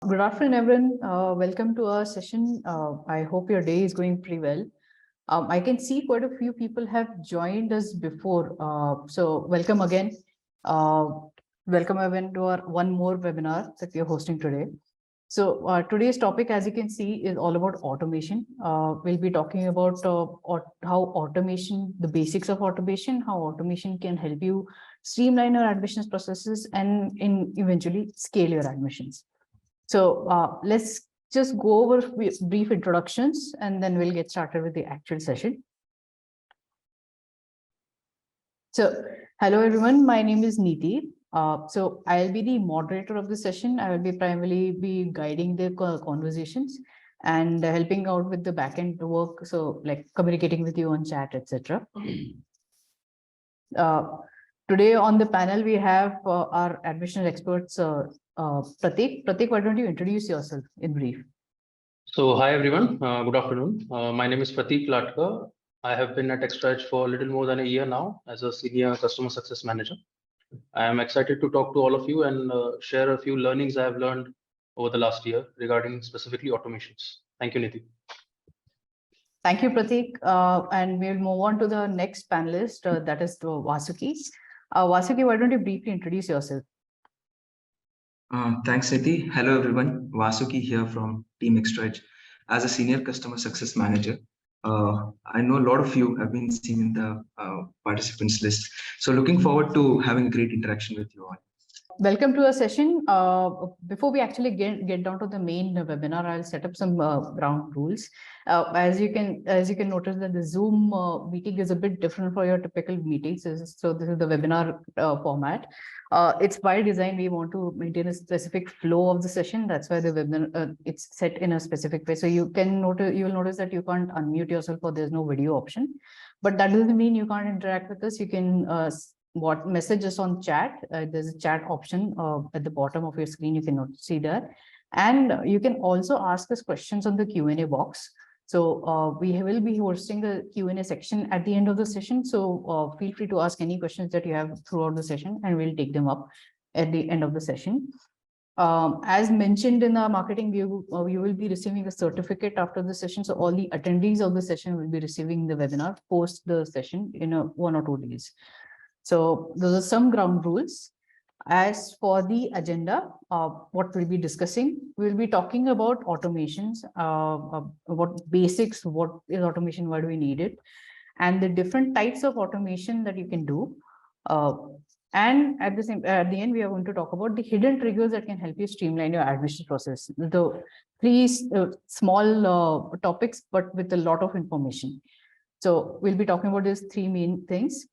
Good afternoon, everyone. Welcome to our session. I hope your day is going pretty well. I can see quite a few people have joined us before. So welcome again. Welcome everyone to our one more webinar that we are hosting today. So today's topic, as you can see, is all about automation. We'll be talking about how automation, the basics of automation, how automation can help you streamline your admissions processes and eventually scale your admissions. So let's just go over brief introductions and then we'll get started with the actual session. So hello everyone, my name is Neeti. So I'll be the moderator of the session. I will be primarily guiding the conversations and helping out with the backend work. So like communicating with you on chat, etc. Today on the panel, we have our admission experts, Pratik. Pratik, why don't you introduce yourself in brief? So hi everyone, good afternoon. My name is Pratik Latkar. I have been at XTRAG for a little more than a year now as a senior customer success manager. I am excited to talk to all of you and share a few learnings I have learned over the last year regarding specifically automations. Thank you, Niti. Thank you, Pratik. And we'll move on to the next panelist, that is Vasuki. Vasuki, why don't you briefly introduce yourself? Thanks, Niti. Hello, everyone. Vasuki here from Team XTRAG as a senior customer success manager. I know a lot of you have been seen in the participants list. So looking forward to having a great interaction with you all. Welcome to our session. Before we actually get down to the main webinar, I'll set up some ground rules. As you can notice that the Zoom meeting is a bit different for your typical meetings. So this is the webinar format. It's by design. We want to maintain a specific flow of the session. That's why the webinar it's set in a specific way. So you will notice that you can't unmute yourself or there's no video option. But that doesn't mean you can't interact with us. You can message us on chat. There's a chat option at the bottom of your screen. You can see that. And you can also ask us questions on the Q&A box. So we will be hosting the Q&A section at the end of the session. So feel free to ask any questions that you have throughout the session and we'll take them up at the end of the session. As mentioned in our marketing view, you will be receiving a certificate after the session. So all the attendees of the session will be receiving the webinar post the session in 1 or 2 days. So those are some ground rules. As for the agenda, what we'll be discussing, we'll be talking about automations, what basics, what is automation, why do we need it, and the different types of automation that you can do. And at the end, we are going to talk about the hidden triggers that can help you streamline your admission process. The 3 small topics, but with a lot of information. So we'll be talking about these 3 main things.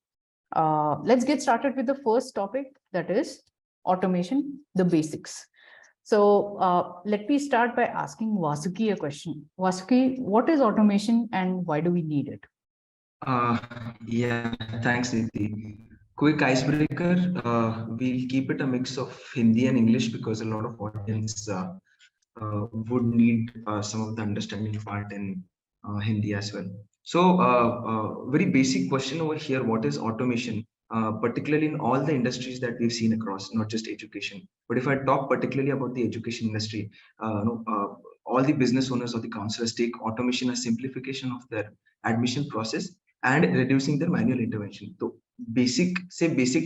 Let's get started with the first topic, that is automation, the basics. So let me start by asking Vasuki a question. Vasuki, what is automation and why do we need it? Yeah, thanks, Niti. Quick icebreaker. We'll keep it a mix of Hindi and English because a lot of audience would need some of the understanding part in Hindi as well. So very basic question over here, what is automation? Particularly in all the industries that we've seen across, not just education. But if I talk particularly about the education industry, all the business owners or the counselors take automation as simplification of their admission process and reducing their manual intervention. So basic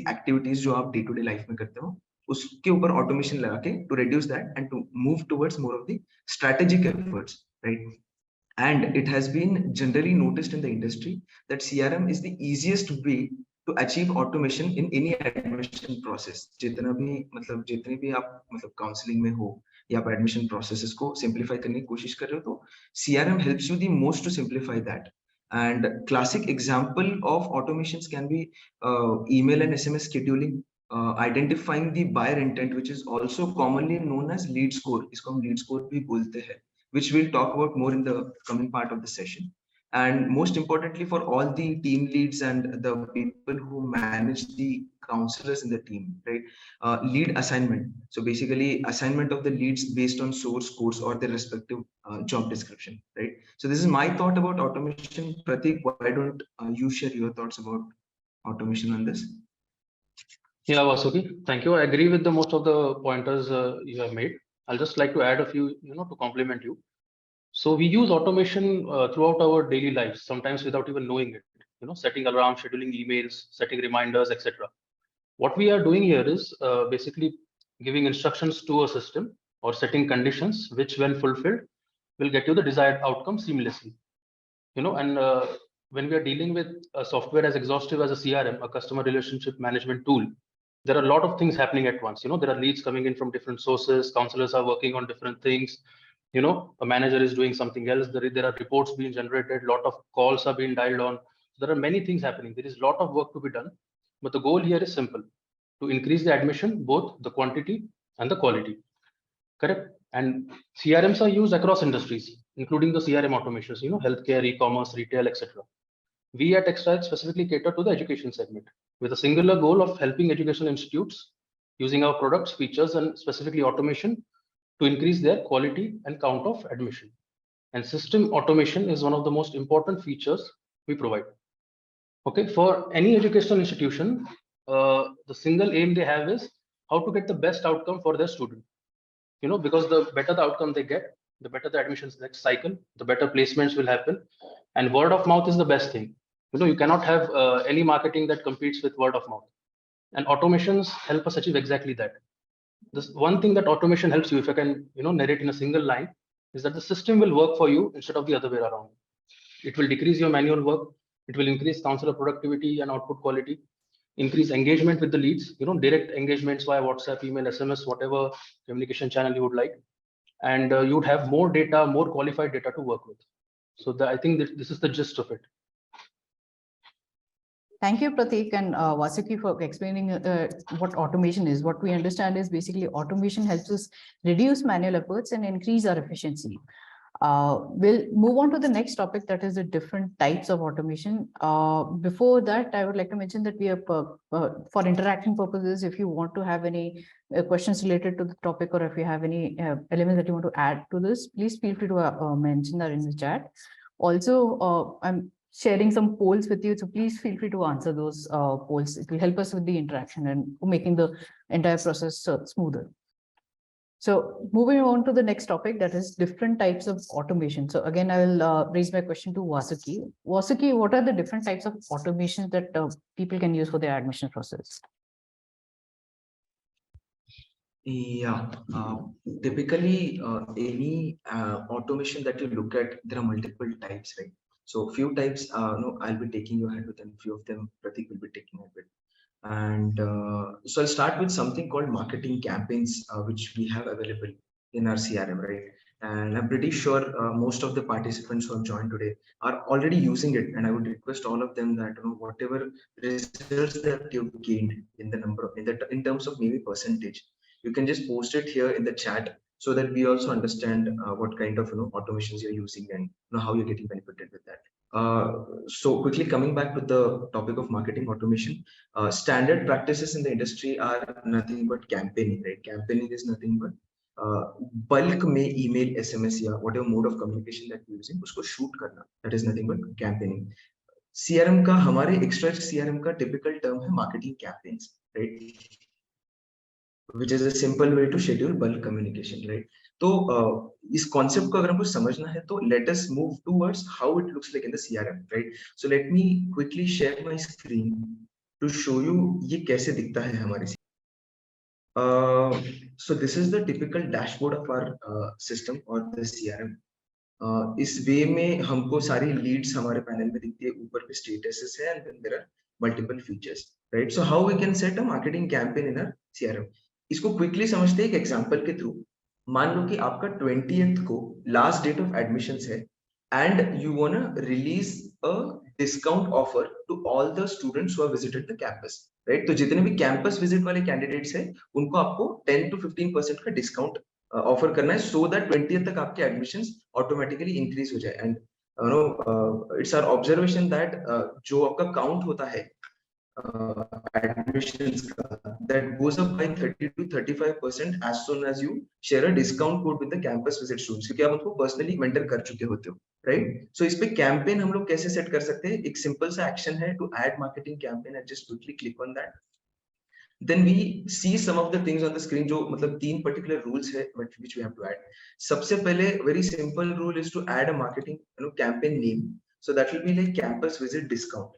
activities जो आप day-to-day life में करते हो, उसके ऊपर automation लगा के to reduce that and to move towards more of the strategic efforts, right? And it has been generally noticed in the industry that CRM is the easiest way to achieve automation in any admission process. जितना भी आप counseling में हो या आप admission processes को simplify करने की कोशिश कर रहे हो तो CRM helps you the most to simplify that. And classic example of automations can be email and SMS scheduling, identifying the buyer intent, which is also commonly known as lead score. इसको हम lead score भी बोलते हैं, which we'll talk about more in the coming part of the session. And most importantly, for all the team leads and the people who manage the counselors in the team, right? Lead assignment. So basically assignment of the leads based on source codes or their respective job description, right? So this is my thought about automation. Pratik, why don't you share your thoughts about automation on this? Yeah, Vasuki, thank you. I agree with the most of the pointers you have made. I'll just like to add a few, to complement you. So we use automation throughout our daily lives, sometimes without even knowing it. Setting alarms, scheduling emails, setting reminders, etc. What we are doing here is basically giving instructions to a system or setting conditions which, when fulfilled, will get you the desired outcome seamlessly. And when we are dealing with a software as exhaustive as a CRM, a customer relationship management tool, there are a lot of things happening at once. There are leads coming in from different sources, counselors are working on different things, a manager is doing something else, there are reports being generated, a lot of calls are being dialed on. There are many things happening. There is a lot of work to be done, but the goal here is simple: to increase the admission, both the quantity and the quality. Correct. And CRMs are used across industries, including the CRM automations, healthcare, e-commerce, retail, etc. We at Extract specifically cater to the education segment with a singular goal of helping educational institutes using our products, features, and specifically automation to increase their quality and count of admission. And system automation is one of the most important features we provide. Okay, for any educational institution, the single aim they have is how to get the best outcome for their student. Because the better the outcome they get, the better the admissions next cycle, the better placements will happen. And word of mouth is the best thing. You cannot have any marketing that competes with word of mouth. And automations help us achieve exactly that. This one thing that automation helps you, if I can, narrate in a single line, is that the system will work for you instead of the other way around. It will decrease your manual work. It will increase counselor productivity and output quality, increase engagement with the leads, direct engagements via WhatsApp, email, SMS, whatever communication channel you would like. And you would have more data, more qualified data to work with. So I think that this is the gist of it. Thank you, Pratik and Vasuki, for explaining what automation is. What we understand is basically automation helps us reduce manual efforts and increase our efficiency. We'll move on to the next topic, that is the different types of automation. Before that, I would like to mention that we are for interaction purposes, if you want to have any questions related to the topic, or if you have any elements that you want to add to this, please feel free to mention that in the chat. Also, I'm sharing some polls with you, so please feel free to answer those polls. It will help us with the interaction and making the entire process smoother. So moving on to the next topic, that is different types of automation. So again, I will raise my question to Vasuki. Vasuki, what are the different types of automations that people can use for their admission process? Yeah, typically any automation that you look at, there are multiple types, right? So few types, no, I'll be taking your head with, and few of them Pratik will be taking a bit. And so I'll start with something called marketing campaigns, which we have available in our CRM, right? And I'm pretty sure most of the participants who have joined today are already using it. And I would request all of them that, whatever results that you've gained in the number of, in terms of maybe percentage, you can just post it here in the chat so that we also understand what kind of automations you're using and how you're getting benefited with that. So quickly coming back to the topic of marketing automation, standard practices in the industry are nothing but campaigning, right? Campaigning is nothing but bulk में email, SMS या whatever mode of communication that we're using, उसको shoot करना. That is nothing but campaigning. CRM का, हमारे extra CRM का typical term है marketing campaigns, right? Which is a simple way to schedule bulk communication, right? तो इस concept को अगर हमको समझना है तो let us move towards how it looks like in the CRM, right? So let me quickly share my screen to show you ये कैसे दिखता है हमारे so this is the typical dashboard of our system or the CRM. इस वे में हमको सारी leads हमारे panel में दिखती है, ऊपर पे statuses है, and then there are multiple features, right? So how we can set a marketing campaign in our CRM? इसको quickly समझते हैं एक example के through. मान लो कि आपका 20th को last date of admissions है, and you wanna release a discount offer to all the students who have visited the campus, right? तो जितने भी campus visit वाले candidates हैं, उनको आपको 10 to 15% का discount ऑफर करना है, so that 20th तक आपके admissions automatically increase हो जाए. And it's our observation that जो आपका count होता है admissions that goes up by 30 to 35% as soon as you share a discount code with the campus visit students, क्योंकि आप उनको personally mentor कर चुके होते हो, right? So इस पे campaign हम लोग कैसे set कर सकते हैं? एक simple सा action है to add marketing campaign. I just quickly click on that. then we see some of the things on the screen जो मतलब 3 particular rules है which we have to add. सबसे पहले very simple rule is to add a marketing campaign name, so that will be like campus visit discount,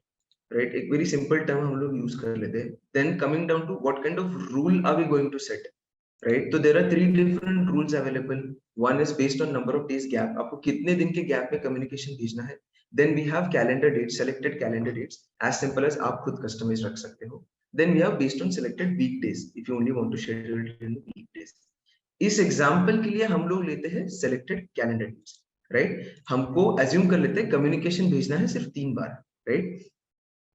right? एक very simple term हम लोग use कर लेते हैं. Then coming down to what kind of rule are we going to set, right? So there are 3 different rules available. One is based on number of days gap, आपको कितने दिन के gap में communication भेजना है. Then we have calendar dates, selected calendar dates, as simple as आप खुद customize रख सकते हो. Then we have based on selected weekdays, if you only want to schedule it in weekdays. इस एग्जाम्पल के लिए हम लोग लेते हैं selected calendar dates, right? हमको assume कर लेते हैं communication भेजना है सिर्फ 3 बार, right?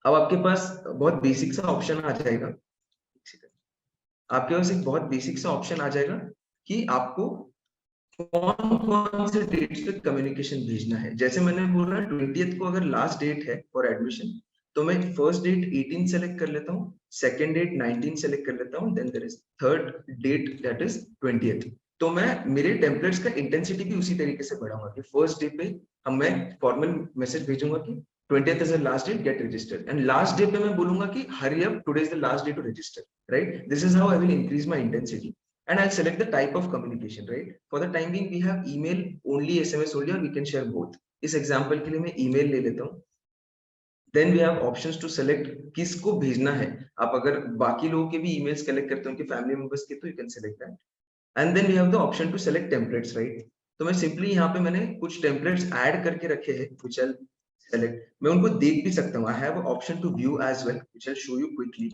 अब आपके पास बहुत बेसिक सा ऑप्शन आ जाएगा, आपके पास एक बहुत बेसिक सा ऑप्शन आ जाएगा कि आपको कौन से डेट्स पे कम्युनिकेशन भेजना है. जैसे मैंने बोला 20th को अगर लास्ट डेट है फॉर एडमिशन, तो मैं फर्स्ट डेट 18 सेलेक्ट कर लेता हूँ, सेकंड डेट 19 सेलेक्ट कर लेता हूँ, then there is third date that is 20th. तो मैं मेरे टेम्पलेट्स का इंटेंसिटी भी उसी तरीके से बढ़ाऊंगा कि फर्स्ट डे पे मैं फॉर्मल मैसेज भेजूंगा कि 20th is the last date, get registered, and last day पे मैं बोलूंगा कि hurry up, today is the last day to register, right? This is how I will increase my intensity, and I'll select the type of communication, right? For the time being we have email only, SMS only, or we can share both. इस example के लिए मैं email ले लेता हूँ. Then we have options to select किसको भेजना है. आप अगर बाकी लोगों के भी emails collect करते हो, उनके family members के, तो you can select that. And then we have the option to select templates, right? तो मैं simply यहाँ पे मैंने कुछ templates add करके रखे हैं, which I'll select. मैं उनको देख भी सकता हूँ. I have an option to view as well, which I'll show you quickly.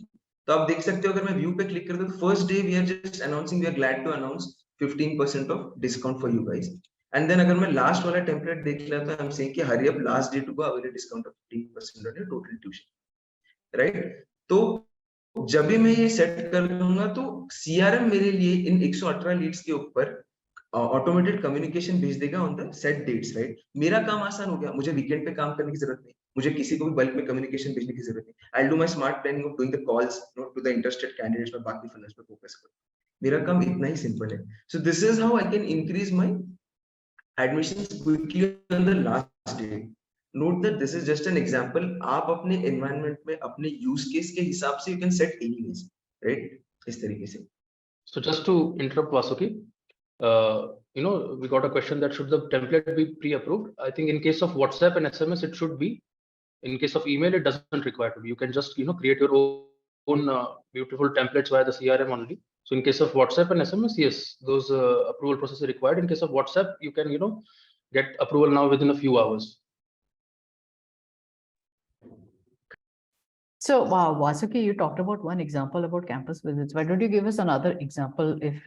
तो आप देख सकते हो, अगर मैं view पे click करता हूँ, first day we are just announcing, we are glad to announce 15% of discount for you guys. And then अगर मैं last वाला template देख लेता हूँ, I'm saying कि hurry up, last day to go, avail a discount of 15% on your total tuition, right? तो जब भी मैं ये सेट कर दूंगा तो CRM मेरे लिए इन 118 लीड्स के ऊपर ऑटोमेटेड कम्युनिकेशन भेज देगा on the set dates, right? मेरा काम आसान हो गया, मुझे वीकेंड पे काम करने की जरूरत नहीं, मुझे किसी को भी बल्क में कम्युनिकेशन भेजने की जरूरत नहीं. I will do my smart planning of doing the calls to the interested candidates, में बाकी फंड्स पे फोकस करूं. मेरा काम इतना ही सिंपल है. So this is how I can increase my admissions quickly on the last day. Note that this is just an example. आप अपने एनवायरनमेंट में अपने यूज केस के हिसाब से you can set anyways, right? इस तरीके से. So just to interrupt Vasuki, we got a question that should the template be pre-approved. I think in case of WhatsApp and SMS it should be. In case of email it doesn't require to be. You can just create your own beautiful templates via the CRM only. So in case of WhatsApp and SMS, yes, those approval process is required. In case of WhatsApp, you can get approval now within a few hours. So, Vasuki, you talked about one example about campus visits. Why don't you give us another example if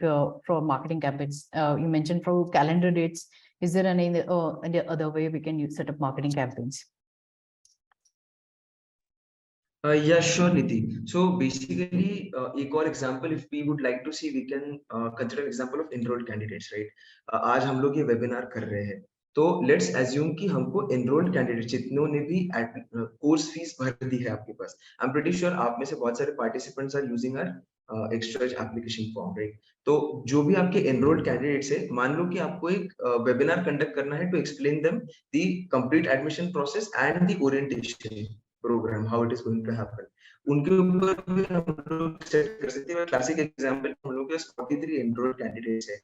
for marketing campaigns? You mentioned for calendar dates. Is there any other way we can set up marketing campaigns? Yeah, sure, Niti. So basically, एक और example, if we would like to see, we can consider an example of enrolled candidates, right? आज हम लोग ये webinar कर रहे हैं. तो लेट्स एज्यूम कि हमको एनरोल्ड कैंडिडेट जितनों ने भी कोर्स फीस भर दी है आपके पास. आई एम प्रीटी श्योर आप में से बहुत सारे participants are using our extra application form, right? तो जो भी आपके एनरोल्ड कैंडिडेट्स है, मान लो कि आपको एक वेबिनार कंडक्ट करना है to explain them the complete admission process and the orientation program, how it is going to happen. उनके ऊपर भी हम लोग सेट कर सकते हैं. क्लासिक एग्जांपल, हम लोग के 43 एनरोल्ड कैंडिडेट्स है.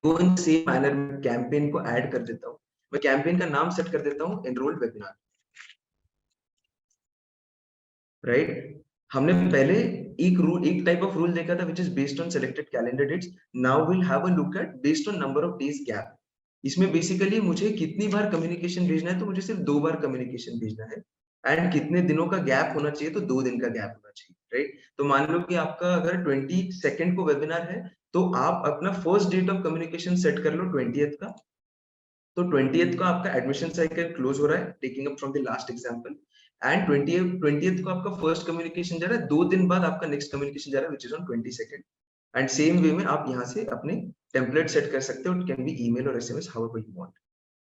तो इन सेम मैनर में कैंपेन को ऐड कर देता हूँ. मैं कैंपेन का नाम सेट कर देता हूँ एनरोल्ड वेबिनार, राइट? हमने पहले एक टाइप ऑफ रूल देखा था which is based on selected calendar dates. Now will have a look at based on number of days gap. इसमें बेसिकली मुझे कितनी बार कम्युनिकेशन भेजना है, तो मुझे सिर्फ 2 बार कम्युनिकेशन भेजना है. एंड कितने दिनों का गैप होना चाहिए, तो 2 दिन का गैप होना चाहिए, राइट? तो मान लो कि आपका अगर 22 को वेबिनार है, तो आप अपना first date of communication set कर लो 20th का. तो 20th को आपका एडमिशन साइकिल क्लोज हो रहा है, taking up from the last example. And 20th को आपका फर्स्ट कम्युनिकेशन जा रहा है, 2 दिन बाद आपका नेक्स्ट कम्युनिकेशन जा रहा है which is on 22nd. And same way में आप यहाँ से अपने टेम्पलेट सेट कर सकते हो. इट कैन बी ईमेल और SMS, however you want,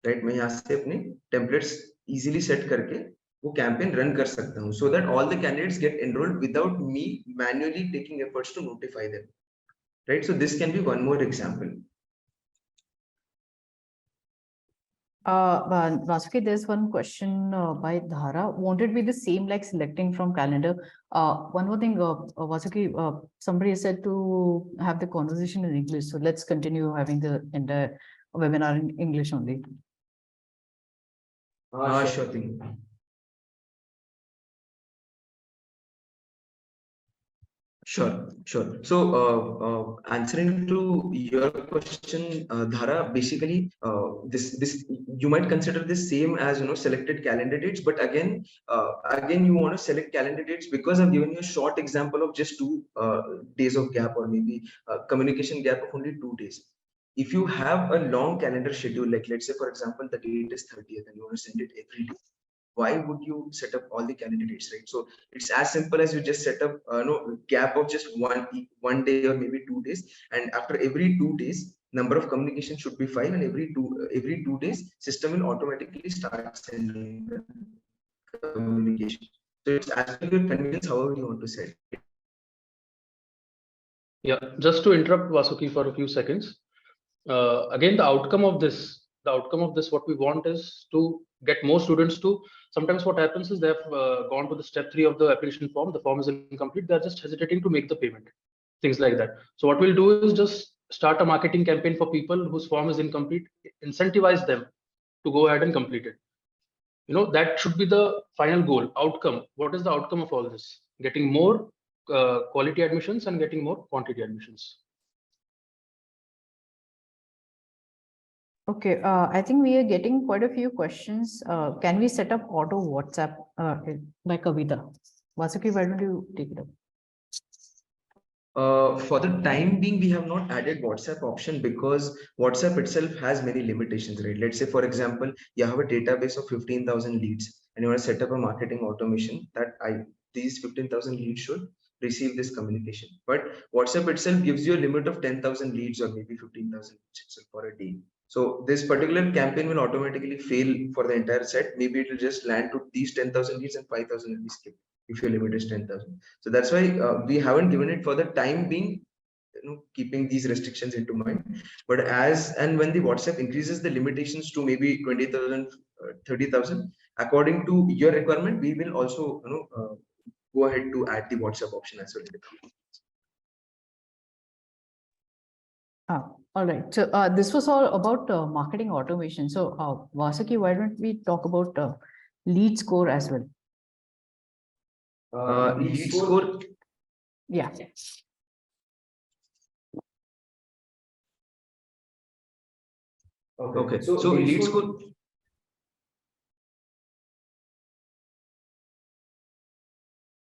right? मैं यहाँ से अपने टेम्पलेट्स इजीली सेट करके वो कैंपेन रन कर सकता हूँ, so that all the candidates get enrolled without me manually taking efforts to notify them, right? So this can be one more example. Vasuki, there's one question by Dhara. Won't it be the same like selecting from calendar? One more thing, Vasuki, somebody said to have the conversation in English. So let's continue having the entire webinar in English only. Sure thing. Sure. So, answering to your question, Dhara, basically, this you might consider this same as selected calendar dates, but again, you want to select calendar dates because I've given you a short example of just 2 days of gap, or maybe a communication gap of only 2 days. If you have a long calendar schedule, like let's say for example the date is 30th and you want to send it every day, why would you set up all the candidates, right? So it's as simple as you just set up gap of just one day or maybe 2 days, and after every 2 days number of communication should be 5, and every 2 days system will automatically start sending the communication. So it's as per your convenience, however you want to set. Yeah, just to interrupt Vasuki for a few seconds. Again, the outcome of this, what we want is to get more students to. Sometimes what happens is they have gone to the step 3 of the application form. The form is incomplete. They're just hesitating to make the payment, things like that. So what we'll do is just start a marketing campaign for people whose form is incomplete, incentivize them to go ahead and complete it. That should be the final goal, outcome. What is the outcome of all this? Getting more quality admissions and getting more quantity admissions. Okay, I think we are getting quite a few questions. Can we set up auto WhatsApp by Kavita? Vasuki, why don't you take it up? For the time being, we have not added WhatsApp option because WhatsApp itself has many limitations, right? Let's say, for example, you have a database of 15,000 leads and you want to set up a marketing automation that these 15,000 leads should receive this communication. But WhatsApp itself gives you a limit of 10,000 leads or maybe 15,000 leads itself for a day. So this particular campaign will automatically fail for the entire set. Maybe it will just land to these 10,000 leads and 5,000 will be skipped if your limit is 10,000. So that's why we haven't given it for the time being, keeping these restrictions into mind. But as and when the WhatsApp increases the limitations to maybe 20,000, 30,000, according to your requirement, we will also go ahead to add the WhatsApp option as well. All right. So this was all about marketing automation. So Vasuki, why don't we talk about lead score as well? Lead score. Yeah. Okay. So lead score.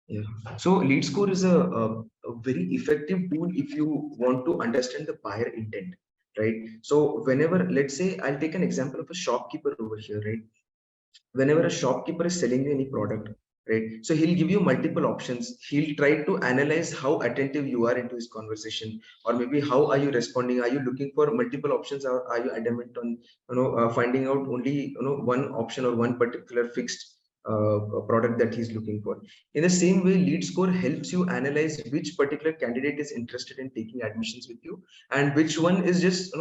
Yeah. So lead score is a very effective tool if you want to understand the buyer intent, right? So whenever, let's say, I'll take an example of a shopkeeper over here, right? Whenever a shopkeeper is selling you any product, right? So he'll give you multiple options. He'll try to analyze how attentive you are into his conversation, or maybe how are you responding? Are you looking for multiple options, or are you adamant on finding out only one option or one particular fixed product that he's looking for? In the same way, lead score helps you analyze which particular candidate is interested in taking admissions with you, and which one is just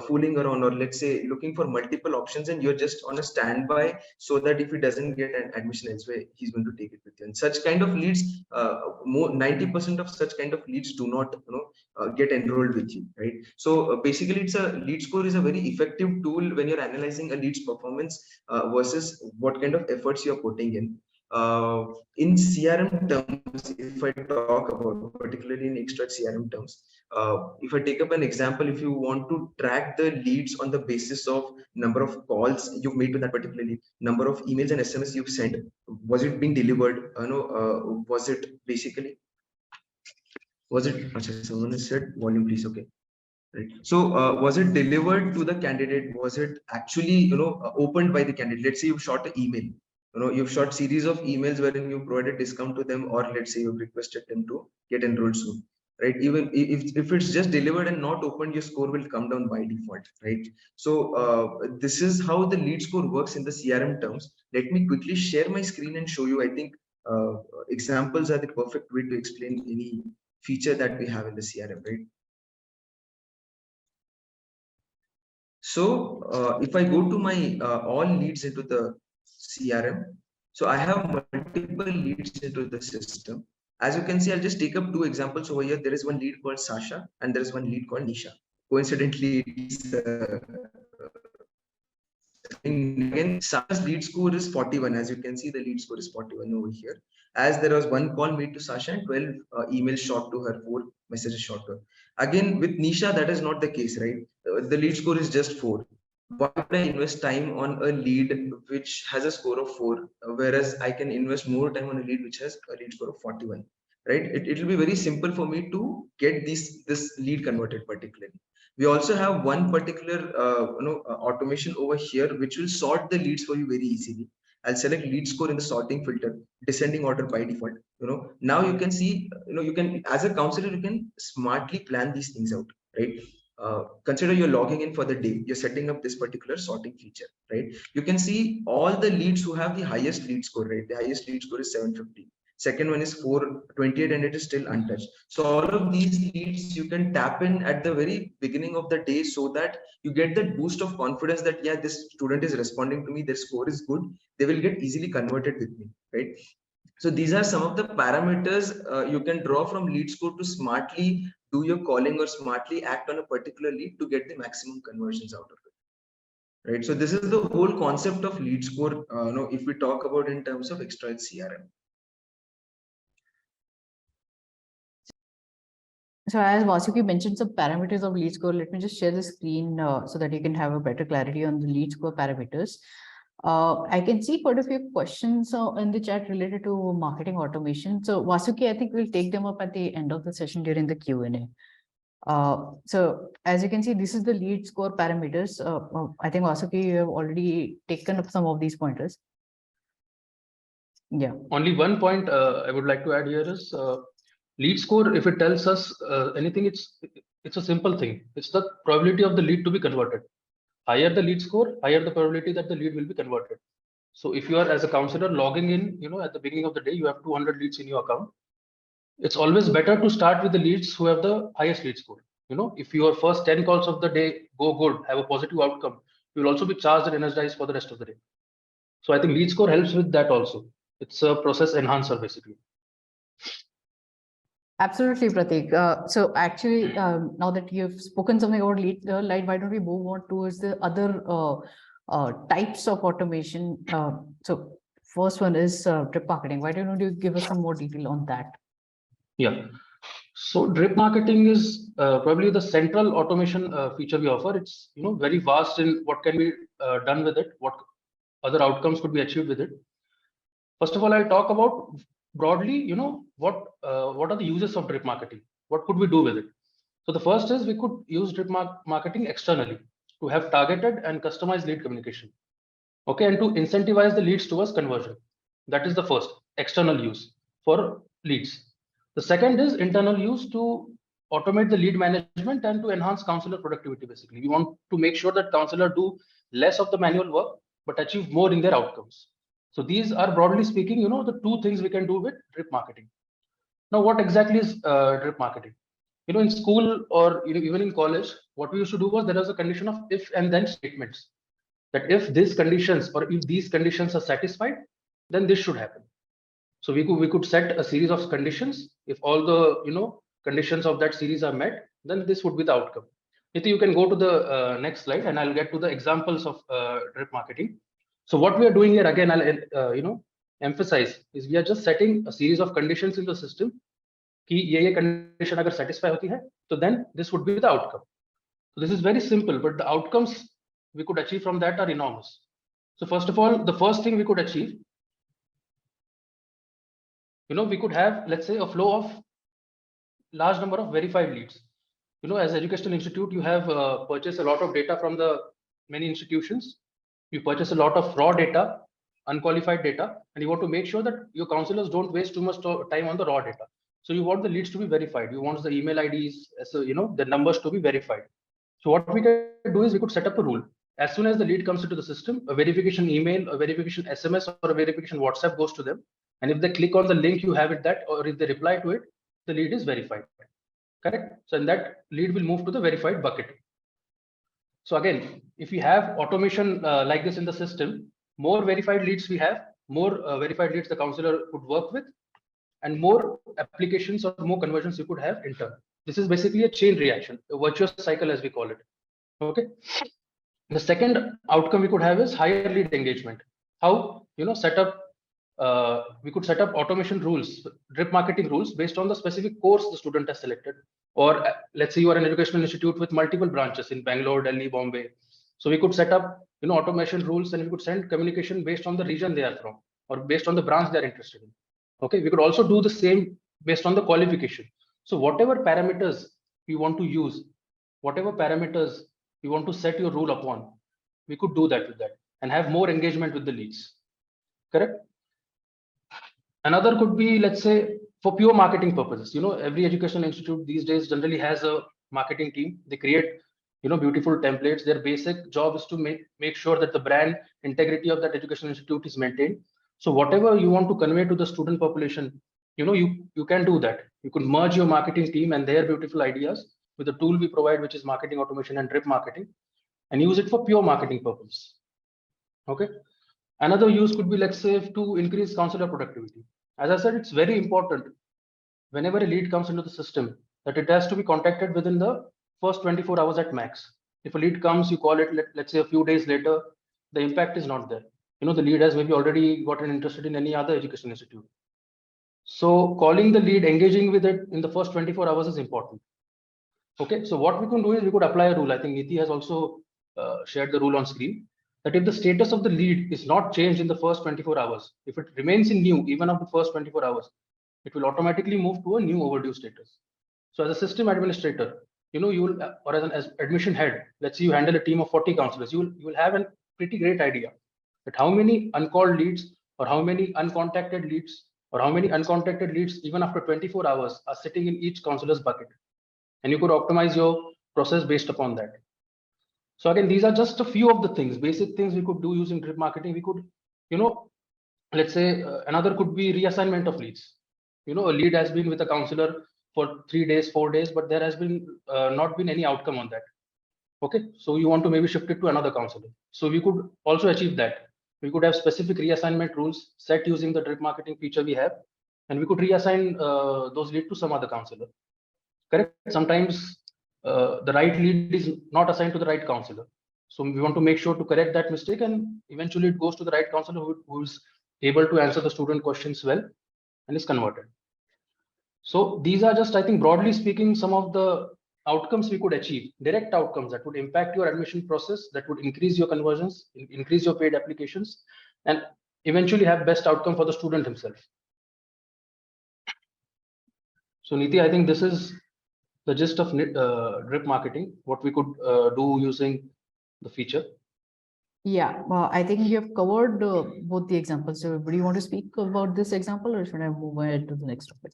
fooling around, or let's say looking for multiple options, and you're just on a standby, so that if he doesn't get an admission elsewhere, he's going to take it with you. And such kind of leads, more 90% of such kind of leads do not get enrolled with you, right? So basically, lead score is a very effective tool when you're analyzing a lead's performance versus what kind of efforts you're putting in CRM terms. If I talk about, particularly in extra CRM terms, if I take up an example, if you want to track the leads on the basis of number of calls you've made to that particular lead, number of emails and SMS you've sent, was it being delivered? Was it basically, someone has said volume, please. Okay. Right. So was it delivered to the candidate? Was it actually opened by the candidate? Let's say you've shot an email. You've shot series of emails wherein you provided discount to them, or let's say you've requested them to get enrolled soon, right? Even if it's just delivered and not opened, your score will come down by default, right? So this is how the lead score works in the CRM terms. Let me quickly share my screen and show you. I think examples are the perfect way to explain any feature that we have in the CRM, right? So if I go to my all leads into the CRM, so I have multiple leads into the system. As you can see, I'll just take up two examples over here. There is one lead called Sasha and there is one lead called Nisha. Coincidentally, it's again, Sasha's lead score is 41. As you can see, the lead score is 41 over here. As there was one call made to Sasha and 12 emails shot to her, 4 messages shot to her. Again, with Nisha, that is not the case, right? The lead score is just 4. Why would I invest time on a lead which has a score of 4, whereas I can invest more time on a lead which has a lead score of 41, right? It will be very simple for me to get this lead converted particularly. We also have one particular automation over here which will sort the leads for you very easily. I'll select lead score in the sorting filter, descending order by default. Now you can see, you can, as a counselor, you can smartly plan these things out, right? Consider you're logging in for the day, you're setting up this particular sorting feature, right? You can see all the leads who have the highest lead score, right? The highest lead score is 750. Second one is 428 and it is still untouched. So all of these leads you can tap in at the very beginning of the day so that you get that boost of confidence that, yeah, this student is responding to me, their score is good, they will get easily converted with me, right? So these are some of the parameters you can draw from lead score to smartly do your calling or smartly act on a particular lead to get the maximum conversions out of it. Right. So this is the whole concept of lead score. If we talk about in terms of external CRM. So as Vasuki mentioned some parameters of lead score, let me just share the screen so that you can have a better clarity on the lead score parameters. I can see quite a few questions in the chat related to marketing automation. So Vasuki, I think we'll take them up at the end of the session during the Q&A. So as you can see, this is the lead score parameters. I think Vasuki, you have already taken up some of these pointers. Yeah. Only one point I would like to add here is lead score. If it tells us anything, it's a simple thing. It's the probability of the lead to be converted. Higher the lead score, higher the probability that the lead will be converted. So if you are as a counselor logging in, at the beginning of the day, you have 200 leads in your account. It's always better to start with the leads who have the highest lead score. If your first 10 calls of the day go good, have a positive outcome, you will also be charged and energized for the rest of the day. So I think lead score helps with that also. It's a process enhancer basically. Absolutely, Pratik. So actually, now that you've spoken something about lead light, why don't we move on towards the other types of automation? So first one is drip marketing. Why don't you give us some more detail on that? Yeah. So drip marketing is probably the central automation feature we offer. It's very vast in what can be done with it, what other outcomes could be achieved with it. First of all, I'll talk about broadly, what are the uses of drip marketing? What could we do with it? So the first is we could use drip marketing externally to have targeted and customized lead communication. Okay, and to incentivize the leads towards conversion. That is the first external use for leads. The second is internal use to automate the lead management and to enhance counselor productivity. Basically, we want to make sure that counselor do less of the manual work but achieve more in their outcomes. So these are broadly speaking, the two things we can do with drip marketing. Now, what exactly is drip marketing? In school or even in college, what we used to do was there was a condition of if and then statements. That if these conditions or if these conditions are satisfied, then this should happen. So we could set a series of conditions. If all the conditions of that series are met, then this would be the outcome. Niti, you can go to the next slide, and I'll get to the examples of drip marketing. So what we are doing here again, I'll emphasize is we are just setting a series of conditions in the system. कि ये condition अगर satisfy होती है, so then this would be the outcome. So this is very simple, but the outcomes we could achieve from that are enormous. So first of all, the first thing we could achieve, we could have, let's say, a flow of large number of verified leads. As educational institute, you have purchased a lot of data from the many institutions. You purchase a lot of raw data, unqualified data, and you want to make sure that your counselors don't waste too much time on the raw data. So you want the leads to be verified. You want the email IDs, so the numbers to be verified. So what we can do is we could set up a rule. As soon as the lead comes into the system, a verification email, a verification SMS, or a verification WhatsApp goes to them. And if they click on the link, you have it that, or if they reply to it, the lead is verified. Correct? So in that lead will move to the verified bucket. So again, if we have automation like this in the system, more verified leads we have, more verified leads the counselor could work with, and more applications or more conversions you could have in turn. This is basically a chain reaction, a virtuous cycle as we call it. Okay. The second outcome we could have is higher lead engagement. How, we could set up automation rules, drip marketing rules based on the specific course the student has selected. Or let's say you are an educational institute with multiple branches in Bangalore, Delhi, Bombay. So we could set up, automation rules, and we could send communication based on the region they are from or based on the branch they are interested in. Okay, we could also do the same based on the qualification. So whatever parameters you want to use, whatever parameters you want to set your rule upon, we could do that with that and have more engagement with the leads. Correct? Another could be, let's say, for pure marketing purposes. Every educational institute these days generally has a marketing team. They create, beautiful templates. Their basic job is to make sure that the brand integrity of that educational institute is maintained. So whatever you want to convey to the student population, you can do that. You could merge your marketing team and their beautiful ideas with the tool we provide, which is marketing automation and drip marketing, and use it for pure marketing purpose. Okay. Another use could be, let's say, to increase counselor productivity. As I said, it's very important whenever a lead comes into the system that it has to be contacted within the first 24 hours at max. If a lead comes, you call it, let's say a few days later, the impact is not there. The lead has maybe already gotten interested in any other education institute. So calling the lead, engaging with it in the first 24 hours is important. Okay, so what we can do is we could apply a rule. I think Niti has also shared the rule on screen, that if the status of the lead is not changed in the first 24 hours, if it remains in new even after the first 24 hours, it will automatically move to a new overdue status. So as a system administrator, you will, or as admission head, let's say you handle a team of 40 counselors, you will have a pretty great idea that how many uncalled leads or how many uncontacted leads or how many uncontacted leads even after 24 hours are sitting in each counselor's bucket. And you could optimize your process based upon that. So again, these are just a few of the things, basic things we could do using drip marketing. We could, let's say another could be reassignment of leads. A lead has been with a counselor for 3 days, 4 days, but there has been not been any outcome on that. Okay, so you want to maybe shift it to another counselor. So we could also achieve that. We could have specific reassignment rules set using the drip marketing feature we have, and we could reassign those leads to some other counselor. Correct. Sometimes the right lead is not assigned to the right counselor. So we want to make sure to correct that mistake, and eventually it goes to the right counselor who is able to answer the student questions well and is converted. So these are just, I think, broadly speaking, some of the outcomes we could achieve, direct outcomes that would impact your admission process, that would increase your conversions, increase your paid applications, and eventually have best outcome for the student himself. So Niti, I think this is the gist of drip marketing, what we could do using the feature. Yeah, well, I think you have covered both the examples. So do you want to speak about this example, or should I move ahead to the next topic?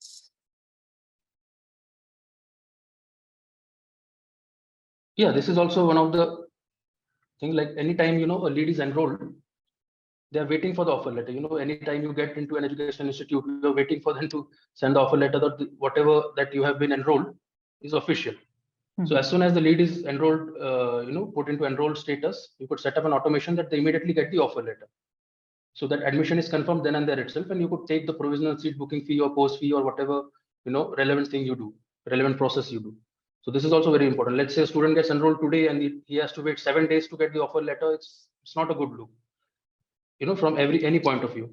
Yeah, this is also one of the things, like anytime, a lead is enrolled, they're waiting for the offer letter. Anytime you get into an education institute, you're waiting for them to send the offer letter that whatever that you have been enrolled is official. So as soon as the lead is enrolled, put into enrolled status, you could set up an automation that they immediately get the offer letter. So that admission is confirmed then and there itself, and you could take the provisional seat booking fee or course fee or whatever, relevant thing you do, relevant process you do. So this is also very important. Let's say a student gets enrolled today and he has to wait 7 days to get the offer letter. It's not a good look, from any point of view.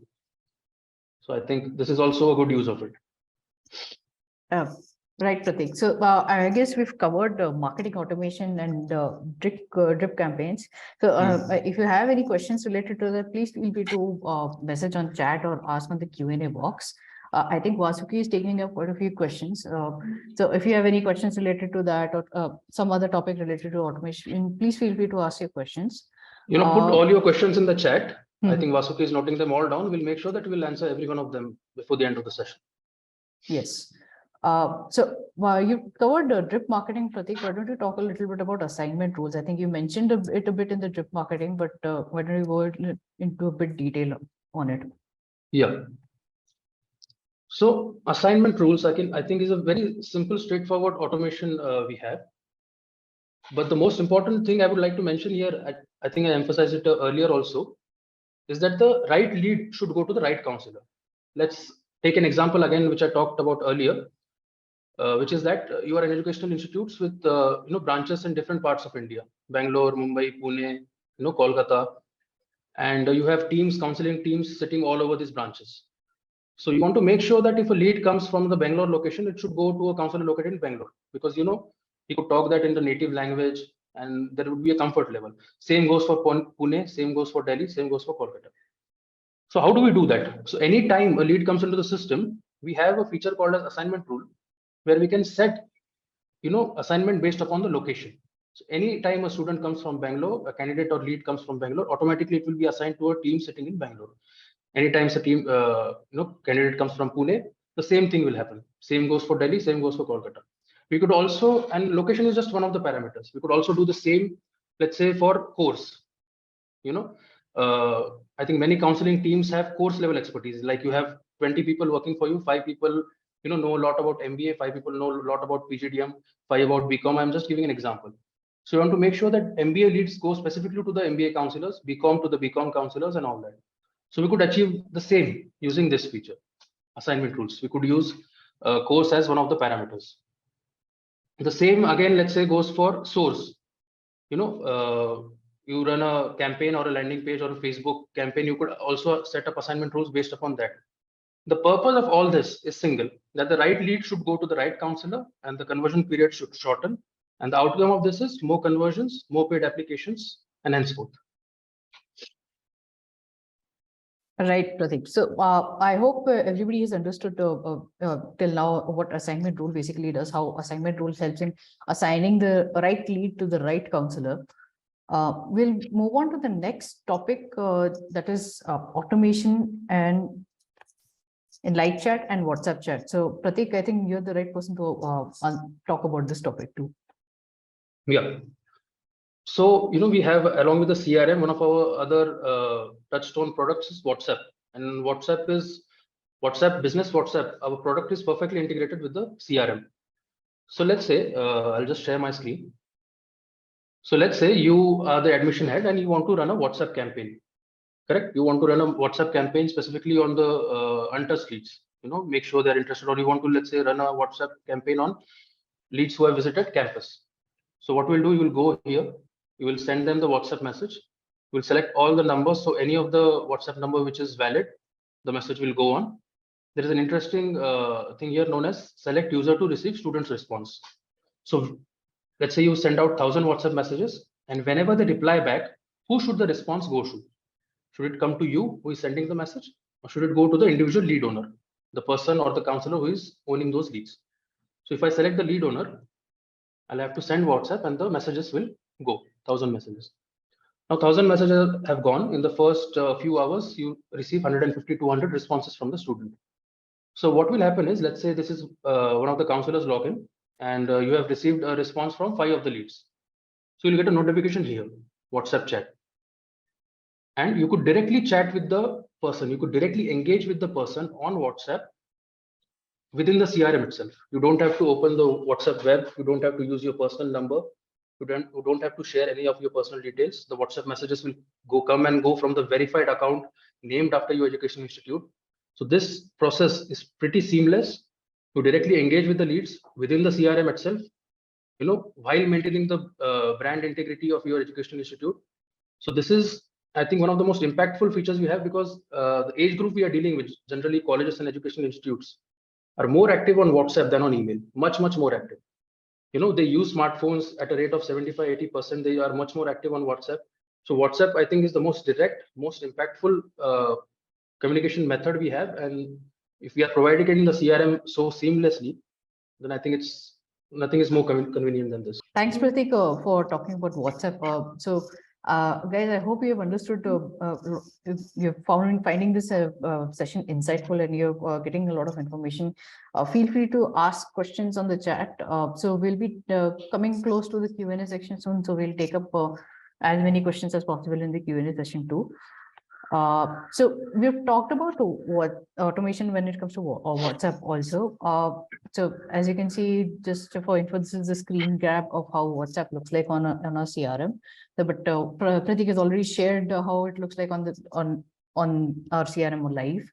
So I think this is also a good use of it. Right, Pratik. So I guess we've covered marketing automation and drip campaigns. So if you have any questions related to that, please feel free to message on chat or ask on the Q&A box. I think Vasuki is taking up quite a few questions. So if you have any questions related to that or some other topic related to automation, please feel free to ask your questions. Put all your questions in the chat. I think Vasuki is noting them all down. We'll make sure that we'll answer every one of them before the end of the session. Yes. So you covered drip marketing, Pratik. Why don't you talk a little bit about assignment rules? I think you mentioned it a bit in the drip marketing, but why don't you go into a bit detail on it? Yeah. So assignment rules, I think, is a very simple, straightforward automation we have. But the most important thing I would like to mention here, I think I emphasized it earlier also, is that the right lead should go to the right counselor. Let's take an example again, which I talked about earlier, which is that you are in educational institutes with branches in different parts of India, Bangalore, Mumbai, Pune, Kolkata, and you have teams, counseling teams sitting all over these branches. So you want to make sure that if a lead comes from the Bangalore location, it should go to a counselor located in Bangalore, because he could talk that in the native language and there would be a comfort level. Same goes for Pune, same goes for Delhi, same goes for Kolkata. So how do we do that? So anytime a lead comes into the system, we have a feature called as assignment rule, where we can set assignment based upon the location. So anytime a student comes from Bangalore, a candidate or lead comes from Bangalore, automatically it will be assigned to a team sitting in Bangalore. Anytime a team candidate comes from Pune, the same thing will happen. Same goes for Delhi, same goes for Kolkata. We could also, and location is just one of the parameters, we could also do the same, let's say, for course. I think many counseling teams have course level expertise, like you have 20 people working for you, 5 people know a lot about MBA, 5 people know a lot about PGDM, 5 about BCom. I'm just giving an example. So you want to make sure that MBA leads go specifically to the MBA counselors, BCom to the BCom counselors, and all that. So we could achieve the same using this feature, assignment rules. We could use course as one of the parameters. The same again, let's say, goes for source. You run a campaign or a landing page or a Facebook campaign, you could also set up assignment rules based upon that. The purpose of all this is single, that the right lead should go to the right counselor and the conversion period should shorten. And the outcome of this is more conversions, more paid applications, and henceforth. Right, Pratik. So I hope everybody has understood till now what assignment rule basically does, how assignment rules helps in assigning the right lead to the right counselor. We'll move on to the next topic, that is automation and in live chat and WhatsApp chat. So Pratik, I think you're the right person to talk about this topic too. Yeah. So, we have, along with the CRM, one of our other touchstone products is WhatsApp. And WhatsApp Business WhatsApp. Our product is perfectly integrated with the CRM. So let's say, I'll just share my screen. So let's say you are the admission head and you want to run a WhatsApp campaign. Correct? You want to run a WhatsApp campaign specifically on the untouched leads. Make sure they're interested, or you want to, let's say, run a WhatsApp campaign on leads who have visited campus. So what we'll do, you will go here, you will send them the WhatsApp message. You will select all the numbers. So any of the WhatsApp number which is valid, the message will go on. There is an interesting thing here known as select user to receive student's response. So let's say you send out 1,000 WhatsApp messages, and whenever they reply back, who should the response go to? Should it come to you who is sending the message, or should it go to the individual lead owner, the person or the counselor who is owning those leads? So if I select the lead owner, I'll have to send WhatsApp and the messages will go, 1,000 messages. Now 1,000 messages have gone. In the first few hours, you receive 150 to 200 responses from the student. So what will happen is, let's say this is one of the counselors login, and you have received a response from 5 of the leads. So you'll get a notification here, WhatsApp chat. And you could directly chat with the person. You could directly engage with the person on WhatsApp within the CRM itself. You don't have to open the WhatsApp web. You don't have to use your personal number. You don't have to share any of your personal details. The WhatsApp messages will come and go from the verified account named after your education institute. So this process is pretty seamless to directly engage with the leads within the CRM itself, while maintaining the brand integrity of your education institute. So this is, I think, one of the most impactful features we have, because the age group we are dealing with, generally colleges and education institutes, are more active on WhatsApp than on email, much more active. They use smartphones at a rate of 75-80%. They are much more active on WhatsApp. So WhatsApp, I think, is the most direct, most impactful communication method we have. And if we are providing it in the CRM so seamlessly, then I think nothing is more convenient than this. Thanks, Pratik, for talking about WhatsApp. Guys, I hope you have understood. You've finding this session insightful, and you're getting a lot of information. Feel free to ask questions on the chat. So we'll be coming close to the Q&A section soon. So we'll take up as many questions as possible in the Q&A session too. So we've talked about what automation when it comes to WhatsApp also. So as you can see, just for info, this is the screen grab of how WhatsApp looks like on a CRM. But Pratik has already shared how it looks like on our CRM live.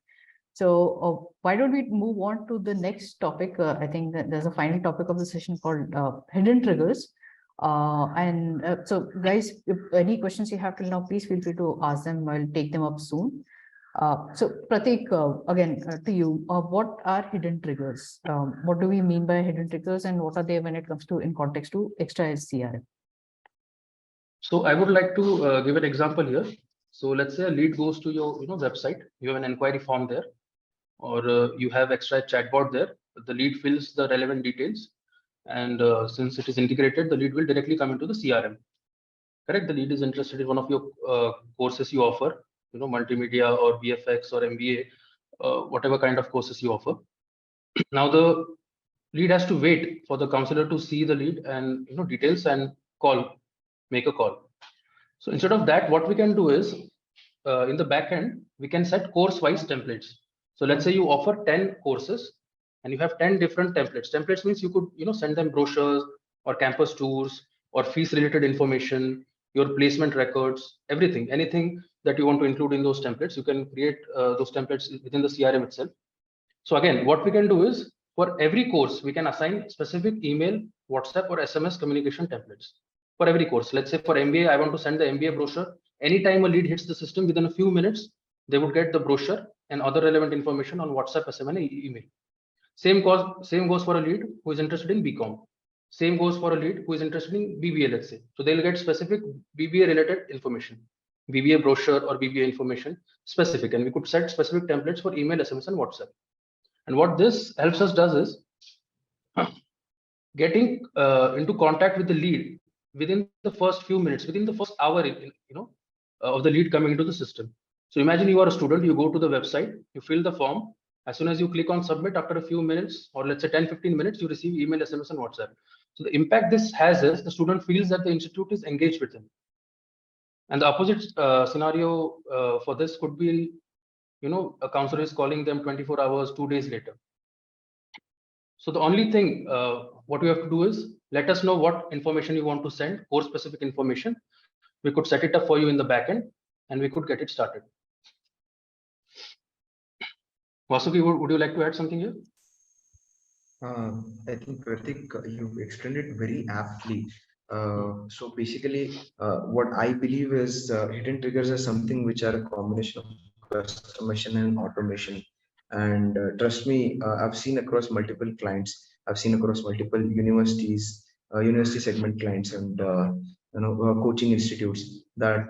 So why don't we move on to the next topic? I think that there's a final topic of the session called hidden triggers. So guys, if any questions you have till now, please feel free to ask them. I'll take them up soon. So Pratik, again, to you, what are hidden triggers? What do we mean by hidden triggers, and what are they when it comes to in context to extra CRM? So I would like to give an example here. So let's say a lead goes to your website. You have an inquiry form there, or you have extra chatbot there. The lead fills the relevant details, and since it is integrated, the lead will directly come into the CRM. Correct? The lead is interested in one of your courses you offer, multimedia or VFX or MBA, whatever kind of courses you offer. Now the lead has to wait for the counselor to see the lead and details and make a call. So instead of that, what we can do is in the back end, we can set course-wise templates. So let's say you offer 10 courses and you have 10 different templates. Templates means you could send them brochures or campus tours or fees related information, your placement records, anything that you want to include in those templates. You can create those templates within the CRM itself. So again, what we can do is for every course, we can assign specific email, WhatsApp or SMS communication templates for every course. Let's say for MBA, I want to send the MBA brochure. Anytime a lead hits the system, within a few minutes, they would get the brochure and other relevant information on WhatsApp, SMS, and email. Same goes for a lead who is interested in BCom. Same goes for a lead who is interested in BBA, let's say. So they'll get specific BBA related information, BBA brochure or BBA information specific. And we could set specific templates for email, SMS, and WhatsApp. And what this helps us does is getting into contact with the lead within the first few minutes, within the first hour, of the lead coming into the system. So imagine you are a student, you go to the website, you fill the form. As soon as you click on submit, after a few minutes, or let's say 10-15 minutes, you receive email, SMS, and WhatsApp. So the impact this has is the student feels that the institute is engaged with him. And the opposite scenario for this could be, a counselor is calling them 24 hours, 2 days later. So the only thing what we have to do is let us know what information you want to send, course specific information. We could set it up for you in the backend and we could get it started. Vasuki, would you like to add something here? I think Pratik, you explained it very aptly. So basically, what I believe is hidden triggers are something which are a combination of customization and automation. And trust me, I've seen across multiple clients. I've seen across multiple universities, university segment clients, and coaching institutes that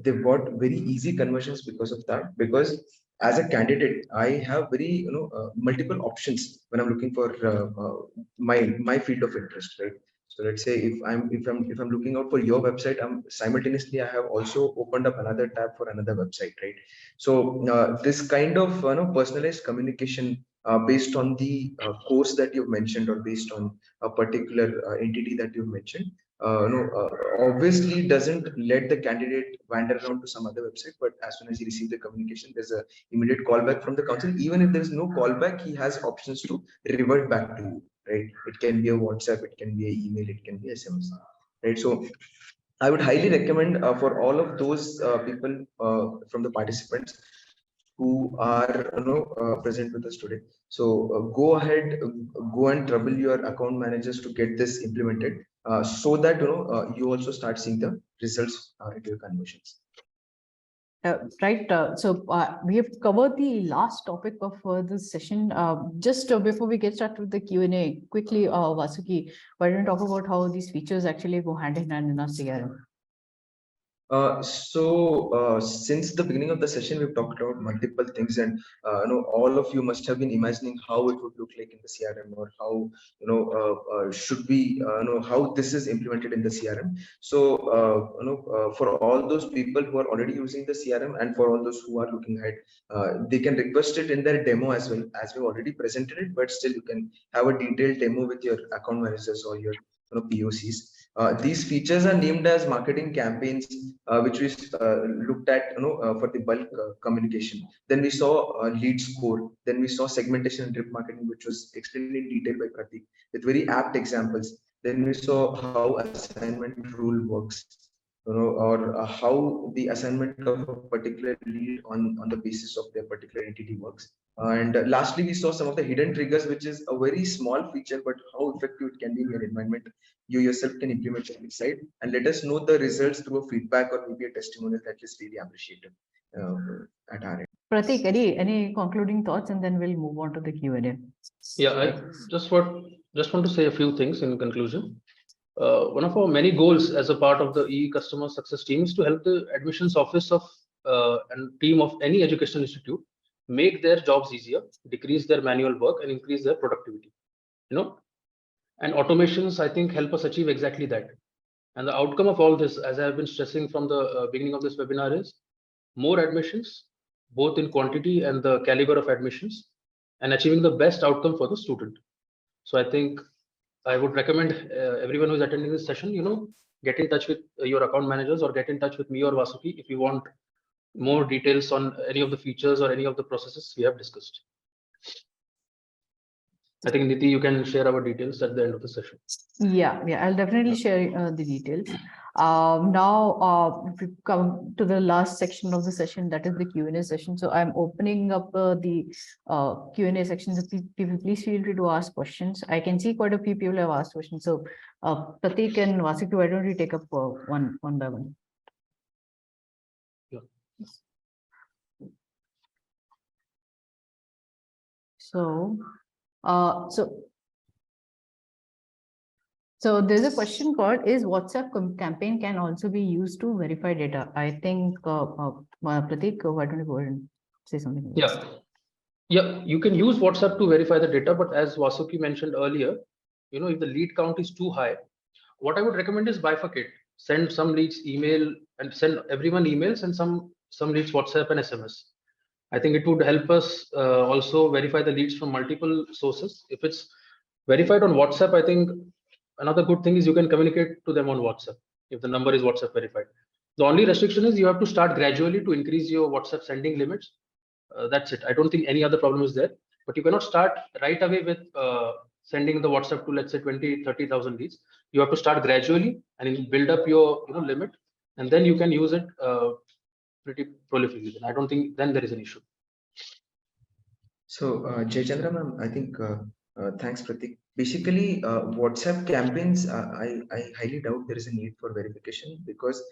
they've got very easy conversions because of that. Because as a candidate, I have very multiple options when I'm looking for my field of interest, right? So let's say if I'm looking out for your website, I'm simultaneously I have also opened up another tab for another website, right? So this kind of personalized communication based on the course that you've mentioned or based on a particular entity that you've mentioned, obviously doesn't let the candidate wander around to some other website, but as soon as he receives the communication, there's a immediate callback from the counsel. Even if there's no callback, he has options to revert back to you, right? It can be a WhatsApp, it can be an email, it can be SMS, right? So I would highly recommend for all of those people from the participants who are present with us today. So go ahead, go and trouble your account managers to get this implemented, so that you also start seeing the results into your conversions. Right. So we have covered the last topic of this session. Just before we get started with the Q&A, quickly, Vasuki, why don't you talk about how these features actually go hand in hand in our CRM? Since the beginning of the session, we've talked about multiple things, and all of you must have been imagining how it would look like in the CRM, or how should we how this is implemented in the CRM. So for all those people who are already using the CRM, and for all those who are looking ahead, they can request it in their demo as well, as we've already presented it. But still, you can have a detailed demo with your account managers or your POCs. These features are named as marketing campaigns, which we looked at, for the bulk communication. Then we saw lead score. Then we saw segmentation and drip marketing, which was explained in detail by Pratik with very apt examples. Then we saw how assignment rule works, or how the assignment of a particular lead on the basis of their particular entity works. And lastly, we saw some of the hidden triggers, which is a very small feature, but how effective it can be in your environment. You yourself can implement it inside and let us know the results through a feedback or maybe a testimonial. That is really appreciated at our end. Pratik, any concluding thoughts, and then we'll move on to the Q&A. Yeah, I just want to say a few things in conclusion. One of our many goals as a part of the customer success team is to help the admissions office of and team of any educational institute make their jobs easier, decrease their manual work, and increase their productivity. And automations, I think, help us achieve exactly that. And the outcome of all this, as I have been stressing from the beginning of this webinar, is more admissions, both in quantity and the caliber of admissions, and achieving the best outcome for the student. So I think I would recommend everyone who is attending this session, get in touch with your account managers or get in touch with me or Vasuki if you want more details on any of the features or any of the processes we have discussed. I think Niti, you can share our details at the end of the session. Yeah, I'll definitely share the details. Now we come to the last section of the session, that is the Q&A session. So I'm opening up the Q&A section. So people, please feel free to ask questions. I can see quite a few people have asked questions. So Pratik and Vasuki, why don't we take up one by one? Yeah. So there's a question called, is WhatsApp campaign can also be used to verify data? I think Pratik, why don't you go ahead and say something? Yeah, you can use WhatsApp to verify the data, but as Vasuki mentioned earlier, if the lead count is too high, what I would recommend is bifurcate. Send some leads email and send everyone emails, and some leads WhatsApp and SMS. I think it would help us also verify the leads from multiple sources. If it's verified on WhatsApp, I think another good thing is you can communicate to them on WhatsApp if the number is WhatsApp verified. The only restriction is you have to start gradually to increase your WhatsApp sending limits. That's it. I don't think any other problem is there, but you cannot start right away with sending the WhatsApp to, let's say, 20,000-30,000 leads. You have to start gradually and build up your limit, and then you can use it pretty prolifically. I don't think then there is an issue. So Jay Chandra ma'am, I think thanks Pratik. Basically, WhatsApp campaigns, I highly doubt there is a need for verification, because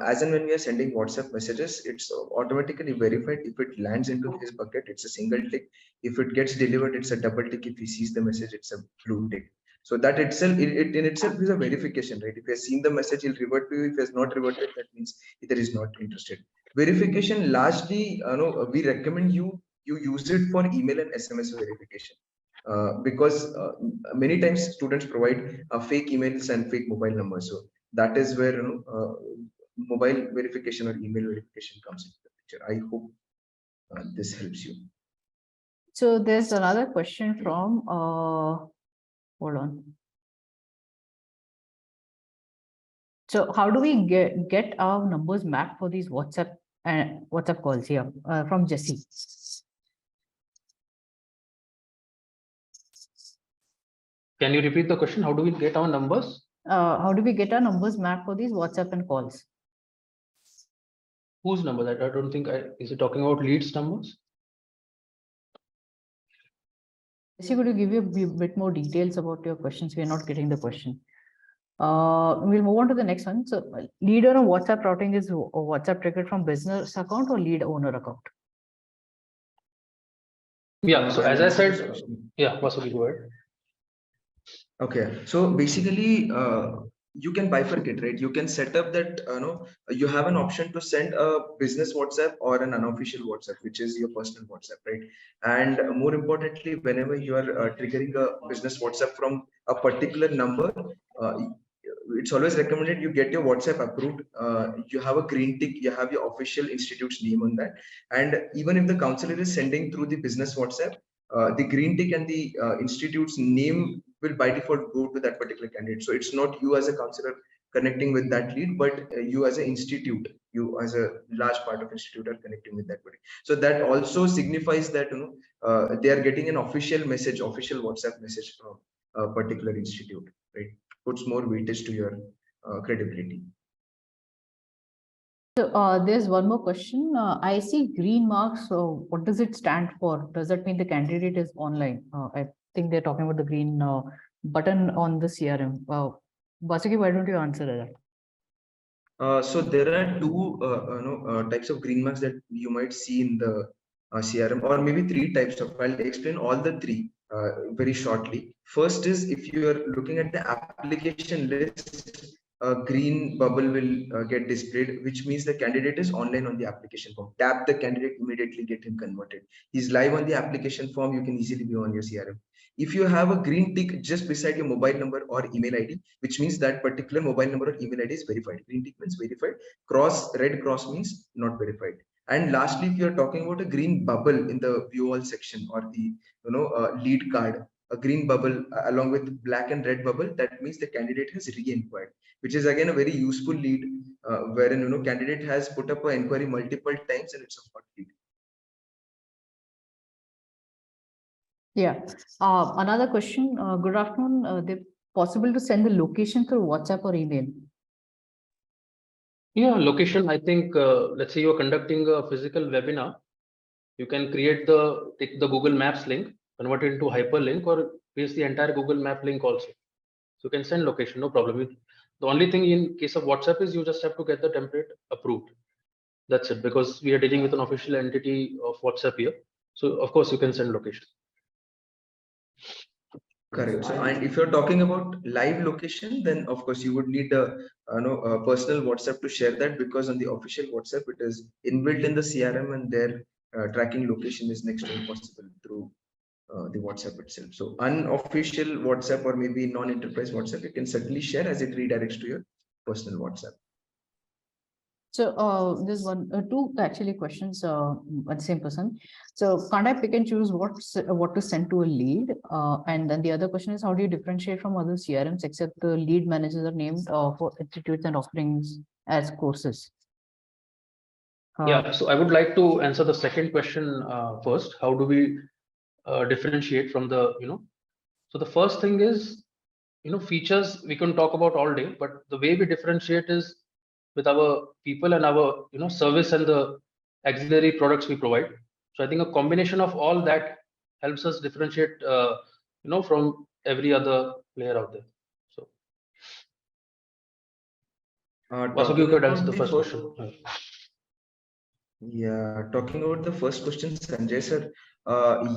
as and when we are sending WhatsApp messages, it's automatically verified. If it lands into his bucket, it's a single tick. If it gets delivered, it's a double tick. If he sees the message, it's a blue tick. So that itself, it in itself is a verification, right? If he has seen the message, he'll revert to you. If he has not reverted, that means either is not interested. Verification, largely, we recommend you use it for email and SMS verification. Because many times students provide fake emails and fake mobile numbers. So that is where mobile verification or email verification comes into the picture. I hope this helps you. So there's another question from, hold on. So how do we get our numbers mapped for these WhatsApp calls here from Joshi? Can you repeat the question? How do we get our numbers? How do we get our numbers mapped for these WhatsApp and calls? Whose numbers? I don't think is it talking about leads numbers? Joshi, could you give you a bit more details about your questions? We are not getting the question. We'll move on to the next one. So lead on a WhatsApp routing is WhatsApp triggered from business account or lead owner account? Yeah, so as I said, yeah, Vasuki, go ahead. Okay, so basically you can bifurcate, right? You can set up that you have an option to send a business WhatsApp or an unofficial WhatsApp, which is your personal WhatsApp, right? And more importantly, whenever you are triggering a business WhatsApp from a particular number, it's always recommended you get your WhatsApp approved. You have a green tick, you have your official institute's name on that. And even if the counselor is sending through the business WhatsApp, the green tick and the institute's name will by default go to that particular candidate. So it's not you as a counselor connecting with that lead, but you as an institute, you as a large part of institute are connecting with that particular. So that also signifies that they are getting an official message, official WhatsApp message from a particular institute, right? Puts more weightage to your credibility. So there's one more question. I see green marks. So what does it stand for? Does that mean the candidate is online? I think they're talking about the green button on the CRM. Vasuki, why don't you answer that? So there are two types of green marks that you might see in the CRM, or maybe three types of. I'll explain all the three very shortly. First is if you are looking at the application list, a green bubble will get displayed, which means the candidate is online on the application form. Tap the candidate, immediately get him converted. He's live on the application form. You can easily be on your CRM. If you have a green tick just beside your mobile number or email ID, which means that particular mobile number or email ID is verified. Green tick means verified. Red cross means not verified. And lastly, if you are talking about a green bubble in the view all section or the lead card, a green bubble along with black and red bubble, that means the candidate has re-inquired, which is again a very useful lead wherein candidate has put up an inquiry multiple times and it's a hot lead. Yeah. Another question. Good afternoon. They possible to send the location through WhatsApp or email? Yeah, location. I think let's say you're conducting a physical webinar, you can take the Google Maps link, convert it into hyperlink, or paste the entire Google Map link also. So you can send location, no problem. The only thing in case of WhatsApp is you just have to get the template approved. That's it, because we are dealing with an official entity of WhatsApp here. So of course you can send location. Correct. So, and if you're talking about live location, then of course you would need a personal WhatsApp to share that, because on the official WhatsApp it is inbuilt in the CRM and their tracking location is next to impossible through the WhatsApp itself. So unofficial WhatsApp or maybe non-enterprise WhatsApp, you can certainly share as it redirects to your personal WhatsApp. So there's two actually questions at the same person. So can't I pick and choose what to send to a lead? And then the other question is, how do you differentiate from other CRMs except the lead managers are named for institutes and offerings as courses? Yeah, so I would like to answer the second question first. How do we differentiate from the, so the first thing is, features we can talk about all day, but the way we differentiate is with our people and our, service and the auxiliary products we provide. So I think a combination of all that helps us differentiate, from every other player out there. So Vasuki, you could answer the first question. Yeah, talking about the first question, Sanjay sir,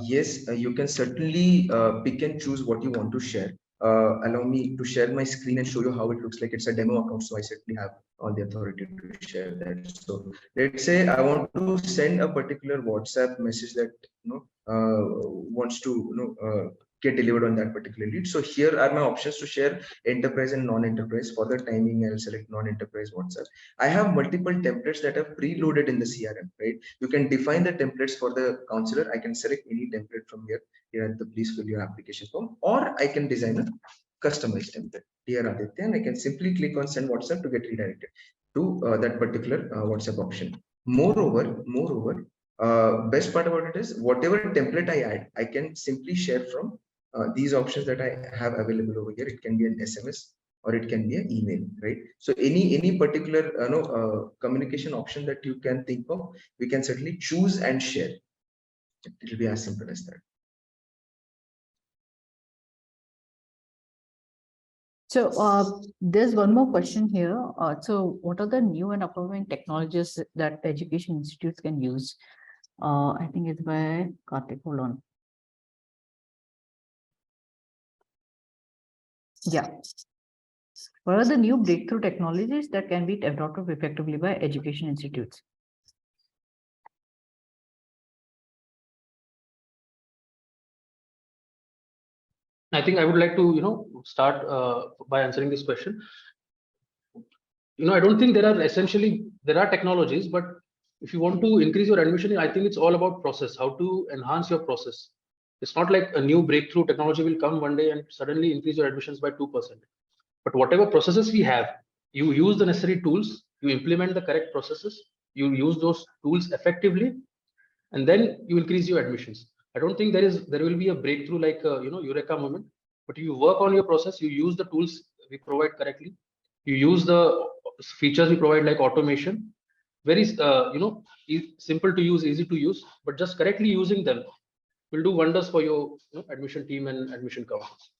yes, you can certainly pick and choose what you want to share. Allow me to share my screen and show you how it looks like. It's a demo account, so I certainly have all the authority to share that. So let's say I want to send a particular WhatsApp message that wants to get delivered on that particular lead. So here are my options to share enterprise and non-enterprise. For the timing, I'll select non-enterprise WhatsApp. I have multiple templates that are preloaded in the CRM, right? You can define the templates for the counselor. I can select any template from here at the please fill your application form, or I can design a customized template. Dear Aditya, and I can simply click on send WhatsApp to get redirected to that particular WhatsApp option. Moreover, best part about it is whatever template I add, I can simply share from these options that I have available over here. It can be an SMS or it can be an email, right? So any particular communication option that you can think of, we can certainly choose and share. It will be as simple as that. So there's one more question here. So what are the new and upcoming technologies that education institutes can use? I think it's by Kartik. Hold on. Yeah. What are the new breakthrough technologies that can be adopted effectively by education institutes? I think I would like to, start by answering this question. I don't think there are technologies, but if you want to increase your admission, I think it's all about process, how to enhance your process. It's not like a new breakthrough technology will come one day and suddenly increase your admissions by 2%. But whatever processes we have, you use the necessary tools, you implement the correct processes, you use those tools effectively, and then you increase your admissions. I don't think there will be a breakthrough like eureka moment, but you work on your process, you use the tools we provide correctly, you use the features we provide like automation, very simple to use, easy to use, but just correctly using them will do wonders for your admission team and admission counters.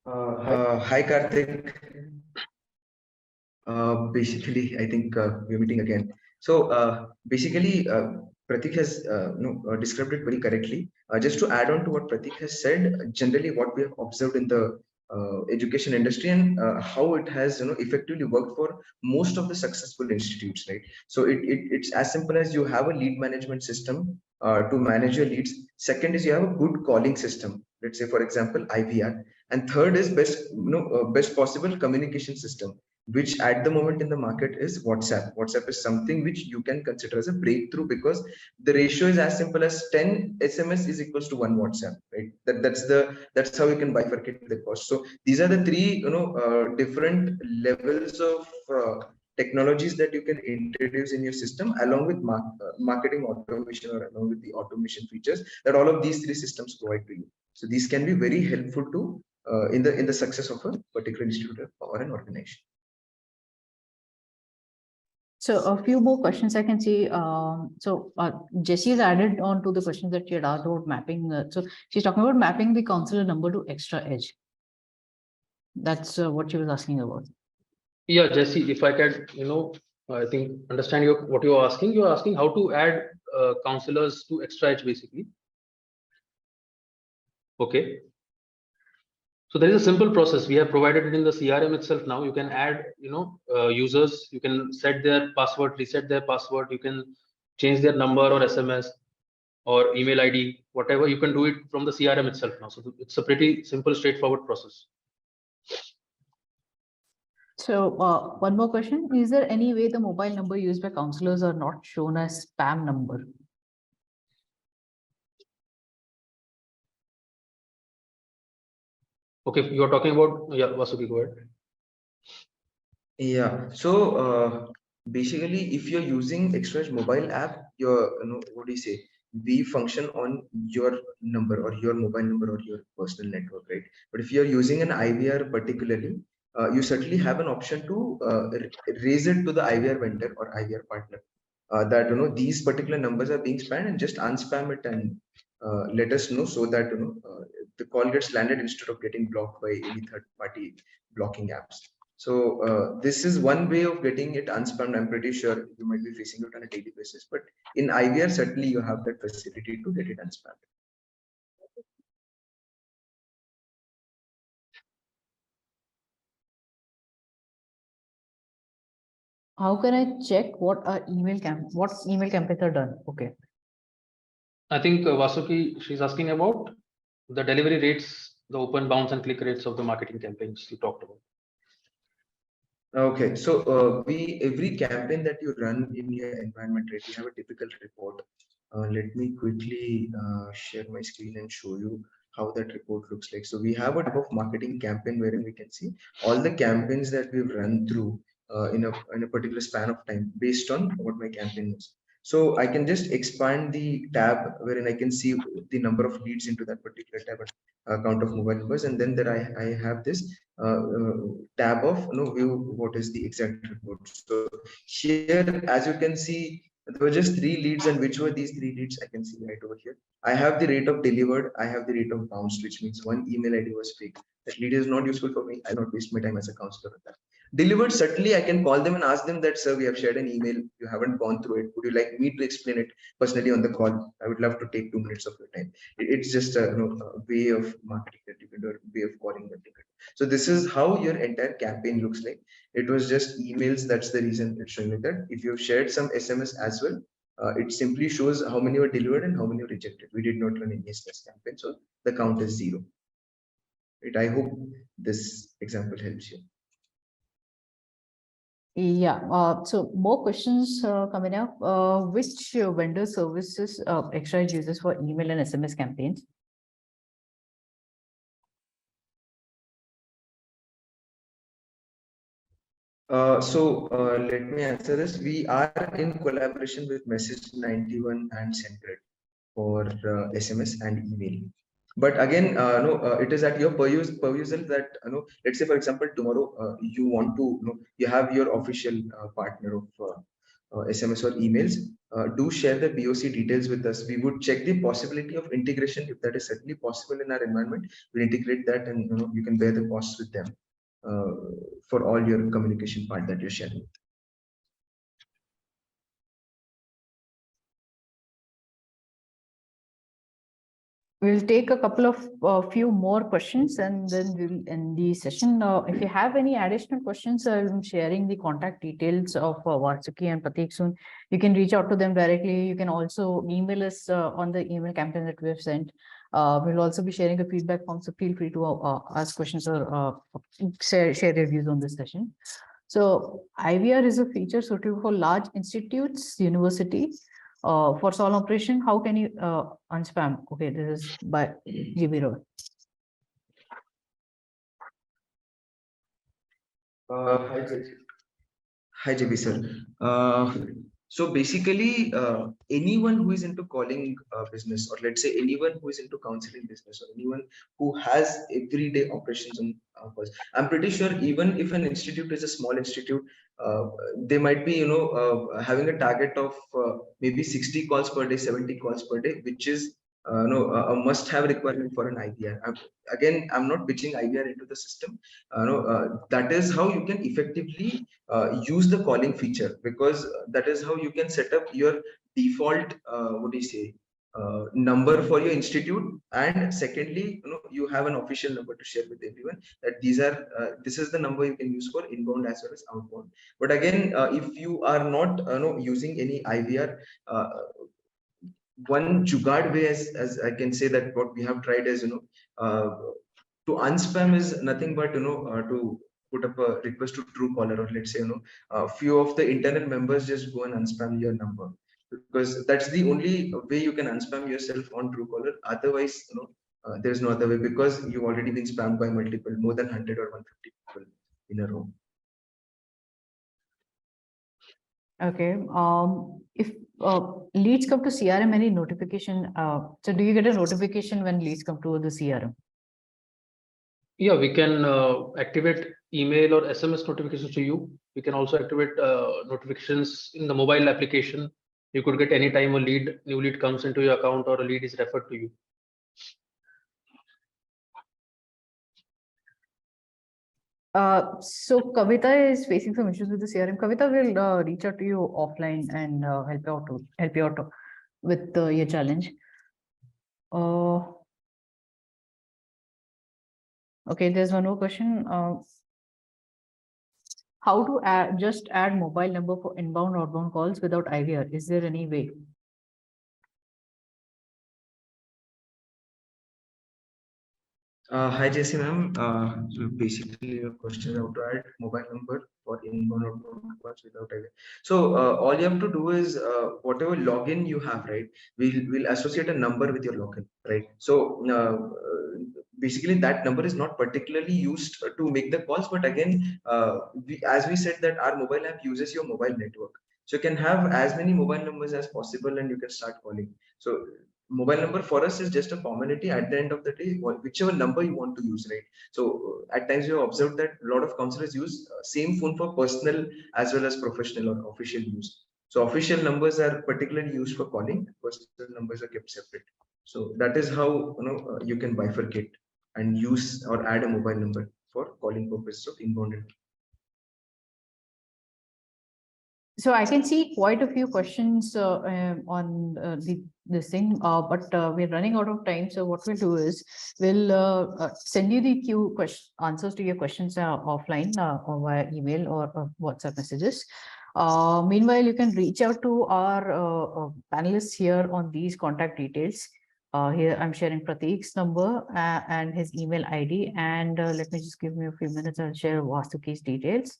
Hi Karthik. Basically, I think we're meeting again. So basically, Pratik has described it very correctly. Just to add on to what Pratik has said, generally what we have observed in the education industry and how it has effectively worked for most of the successful institutes, right? So it's as simple as you have a lead management system to manage your leads. Second is you have a good calling system. Let's say, for example, IVR. And third is best possible communication system, which at the moment in the market is WhatsApp. WhatsApp is something which you can consider as a breakthrough because the ratio is as simple as 10 SMS is equals to 1 WhatsApp, right? That's how you can bifurcate the cost. So these are the three different levels of technologies that you can introduce in your system along with marketing automation or along with the automation features that all of these three systems provide to you. So these can be very helpful to in the success of a particular institute or an organization. So a few more questions I can see. Joshi has added on to the questions that she had asked about mapping. So she's talking about mapping the counselor number to extra edge. That's what she was asking about. Yeah, Jesse, if I can, I think understand what you're asking. You're asking how to add counselors to extra edge, basically. Okay. So there is a simple process. We have provided it in the CRM itself. Now you can add, users. You can set their password, reset their password. You can change their number or SMS or email ID, whatever. You can do it from the CRM itself now. So it's a pretty simple, straightforward process. So one more question. Is there any way the mobile number used by counselors are not shown as spam number? Okay, you're talking about, yeah, Vasuki, go ahead. Yeah, so basically, if you're using XRES mobile app, what do you say? We function on your number or your mobile number or your personal network, right? But if you're using an IVR particularly, you certainly have an option to raise it to the IVR vendor or IVR partner that these particular numbers are being spammed and just unspam it and let us know so that the call gets landed instead of getting blocked by any third party blocking apps. So this is one way of getting it unspammed. I'm pretty sure you might be facing it on a daily basis, but in IVR, certainly you have that facility to get it unspammed. How can I check what email campaigns are done? Okay. I think Vasuki, she's asking about the delivery rates, the open bounce and click rates of the marketing campaigns you talked about. Okay, so every campaign that you run in your environment, right, we have a typical report. Let me quickly share my screen and show you how that report looks like. So we have a type of marketing campaign wherein we can see all the campaigns that we've run through in a particular span of time based on what my campaign is. So I can just expand the tab wherein I can see the number of leads into that particular tab and count of mobile numbers, and then I have this tab of view what is the exact report. So here, as you can see, there were just 3 leads, and which were these 3 leads I can see right over here. I have the rate of delivered, I have the rate of bounced, which means one email ID was fake. That lead is not useful for me. I'll not waste my time as a counselor with that. Delivered, certainly I can call them and ask them that, sir, we have shared an email, you haven't gone through it. Would you like me to explain it personally on the call? I would love to take 2 minutes of your time. It's just a way of marketing that you can do, a way of calling that you can. So this is how your entire campaign looks like. It was just emails. That's the reason it's showing like that. If you've shared some SMS as well, it simply shows how many were delivered and how many were rejected. We did not run any SMS campaign, so the count is 0. Right? I hope this example helps you. Yeah, so more questions coming up. Which vendor services Xrite uses for email and SMS campaigns? Let me answer this. We are in collaboration with Message 91 and SendGrid for SMS and email. But again, no, it is at your perusal that let's say for example tomorrow you want to you have your official partner of SMS or emails. Do share the BOC details with us. We would check the possibility of integration if that is certainly possible in our environment. We integrate that, and you can bear the costs with them uh, for all your communication part that you're sharing. We'll take a couple of few more questions and then we'll end the session. If you have any additional questions, I'm sharing the contact details of Vasuki and Pratik soon. You can reach out to them directly. You can also email us on the email campaign that we have sent. We'll also be sharing a feedback form, so feel free to ask questions or share your views on this session. So IVR is a feature suitable for large institutes, universities. For Sol operation, how can you unspam? Okay, this is by GB Road. Hi, JB sir. So basically, anyone who is into calling business, or let's say anyone who is into counseling business, or anyone who has everyday operations on calls, I'm pretty sure even if an institute is a small institute, they might be having a target of maybe 60 calls per day, 70 calls per day, which is a must-have requirement for an IVR. Again, I'm not pitching IVR into the system. That is how you can effectively use the calling feature, because that is how you can set up your default what do you say number for your institute. And secondly, you have an official number to share with everyone, that this is the number you can use for inbound as well as outbound. But again, if you are not using any IVR, one jugaad way, as I can say, that what we have tried is uh, to unspam is nothing but to put up a request to Truecaller, or let's say a few of the internal members just go and unspam your number, because that's the only way you can unspam yourself on Truecaller. Otherwise, there's no other way, because you've already been spammed by multiple, more than 100 or 150 people in a row. Okay. If leads come to CRM, any notification? So do you get a notification when leads come to the CRM? Yeah, we can activate email or SMS notifications to you. We can also activate notifications in the mobile application. You could get anytime a new lead comes into your account or a lead is referred to you. So Kavita is facing some issues with the CRM. Kavita will reach out to you offline and help you out with your challenge. Okay, there's one more question. How to just add mobile number for inbound or outbound calls without IVR? Is there any way? Hi, Jesse ma'am. So basically, your question is how to add mobile number for inbound or outbound calls without IVR. So all you have to do is whatever login you have, right? We'll associate a number with your login, right? So basically, that number is not particularly used to make the calls, but again, as we said, that our mobile app uses your mobile network. So you can have as many mobile numbers as possible, and you can start calling. So mobile number for us is just a formality. At the end of the day, whichever number you want to use, right? So at times you have observed that a lot of counselors use same phone for personal as well as professional or official use. So official numbers are particularly used for calling, personal numbers are kept separate. So that is how you can bifurcate and use or add a mobile number for calling purposes of inbound. So I can see quite a few questions on this thing, but we're running out of time. So what we'll do is we'll send you the few answers to your questions offline or via email or WhatsApp messages. Meanwhile, you can reach out to our panelists here on these contact details. Here I'm sharing Pratik's number and his email ID. And let me just give me a few minutes. I'll share Vasuki's details.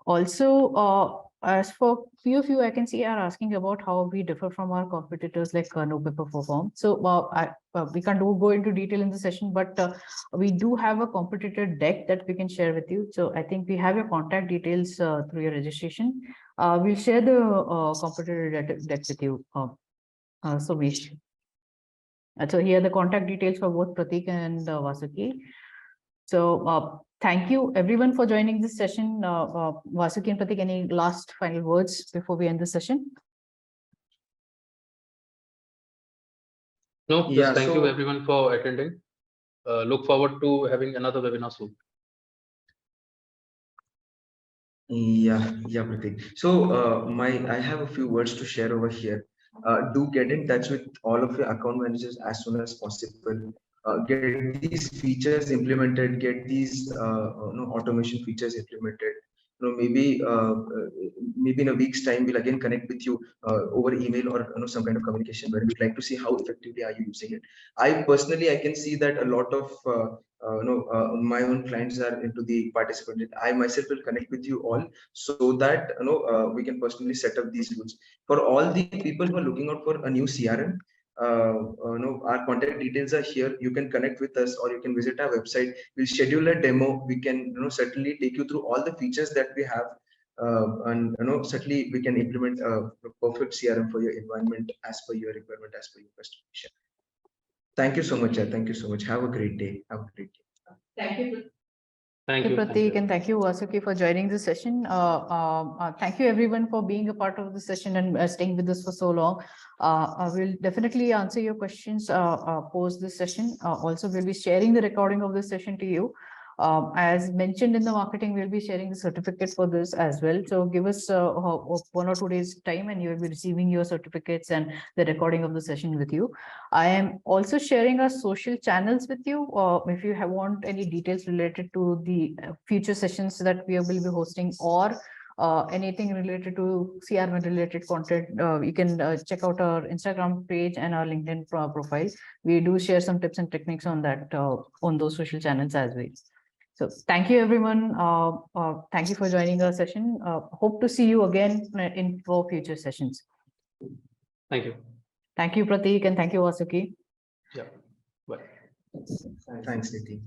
Also, as for few of you, I can see are asking about how we differ from our competitors like No Paper Perform. So we can't go into detail in the session, but we do have a competitor deck that we can share with you. So I think we have your contact details through your registration. We'll share the competitor deck with you, Somesh. So here are the contact details for both Pratik and Vasuki. So thank you everyone for joining this session. Vasuki and Pratik, any last final words before we end the session? No, Yeah, just thank you so- everyone for attending. Look forward to having another webinar soon. Yeah, Pratik. So I have a few words to share over here. Do get in touch with all of your account managers as soon as possible. Get these features implemented. Get these automation features implemented. Maybe in a week's time we'll again connect with you over email or some kind of communication where we'd like to see how effectively are you using it. I can see that a lot of my own clients are into the participant. I myself will connect with you all so that we can personally set up these rules for all the people who are looking out for a new CRM. Our contact details are here. You can connect with us or you can visit our website. We'll schedule a demo. We can certainly take you through all the features that we have. And certainly we can implement a perfect CRM for your environment as per your requirement, as per your customization. Thank you so much. Thank you so much. Have a great day. Have a great day. Thank you. Thank Thank you, you. Pratik, and thank you, Vasuki, for joining this session. Thank you, everyone, for being a part of the session and staying with us for so long. I will definitely answer your questions post this session. Also, we'll be sharing the recording of this session to you. As mentioned in the marketing, we'll be sharing the certificate for this as well. So give us 1 or 2 days time and you will be receiving your certificates and the recording of the session with you. I am also sharing our social channels with you. If you want any details related to the future sessions that we will be hosting or anything related to CRM related content, you can check out our Instagram page and our LinkedIn profile. We do share some tips and techniques on that on those social channels as well. So thank you, everyone. Thank you for joining our session. Hope to see you again in for future sessions. Thank you. Thank you, Pratik, and thank you, Vasuki. Yeah. Bye. Thanks, Niti.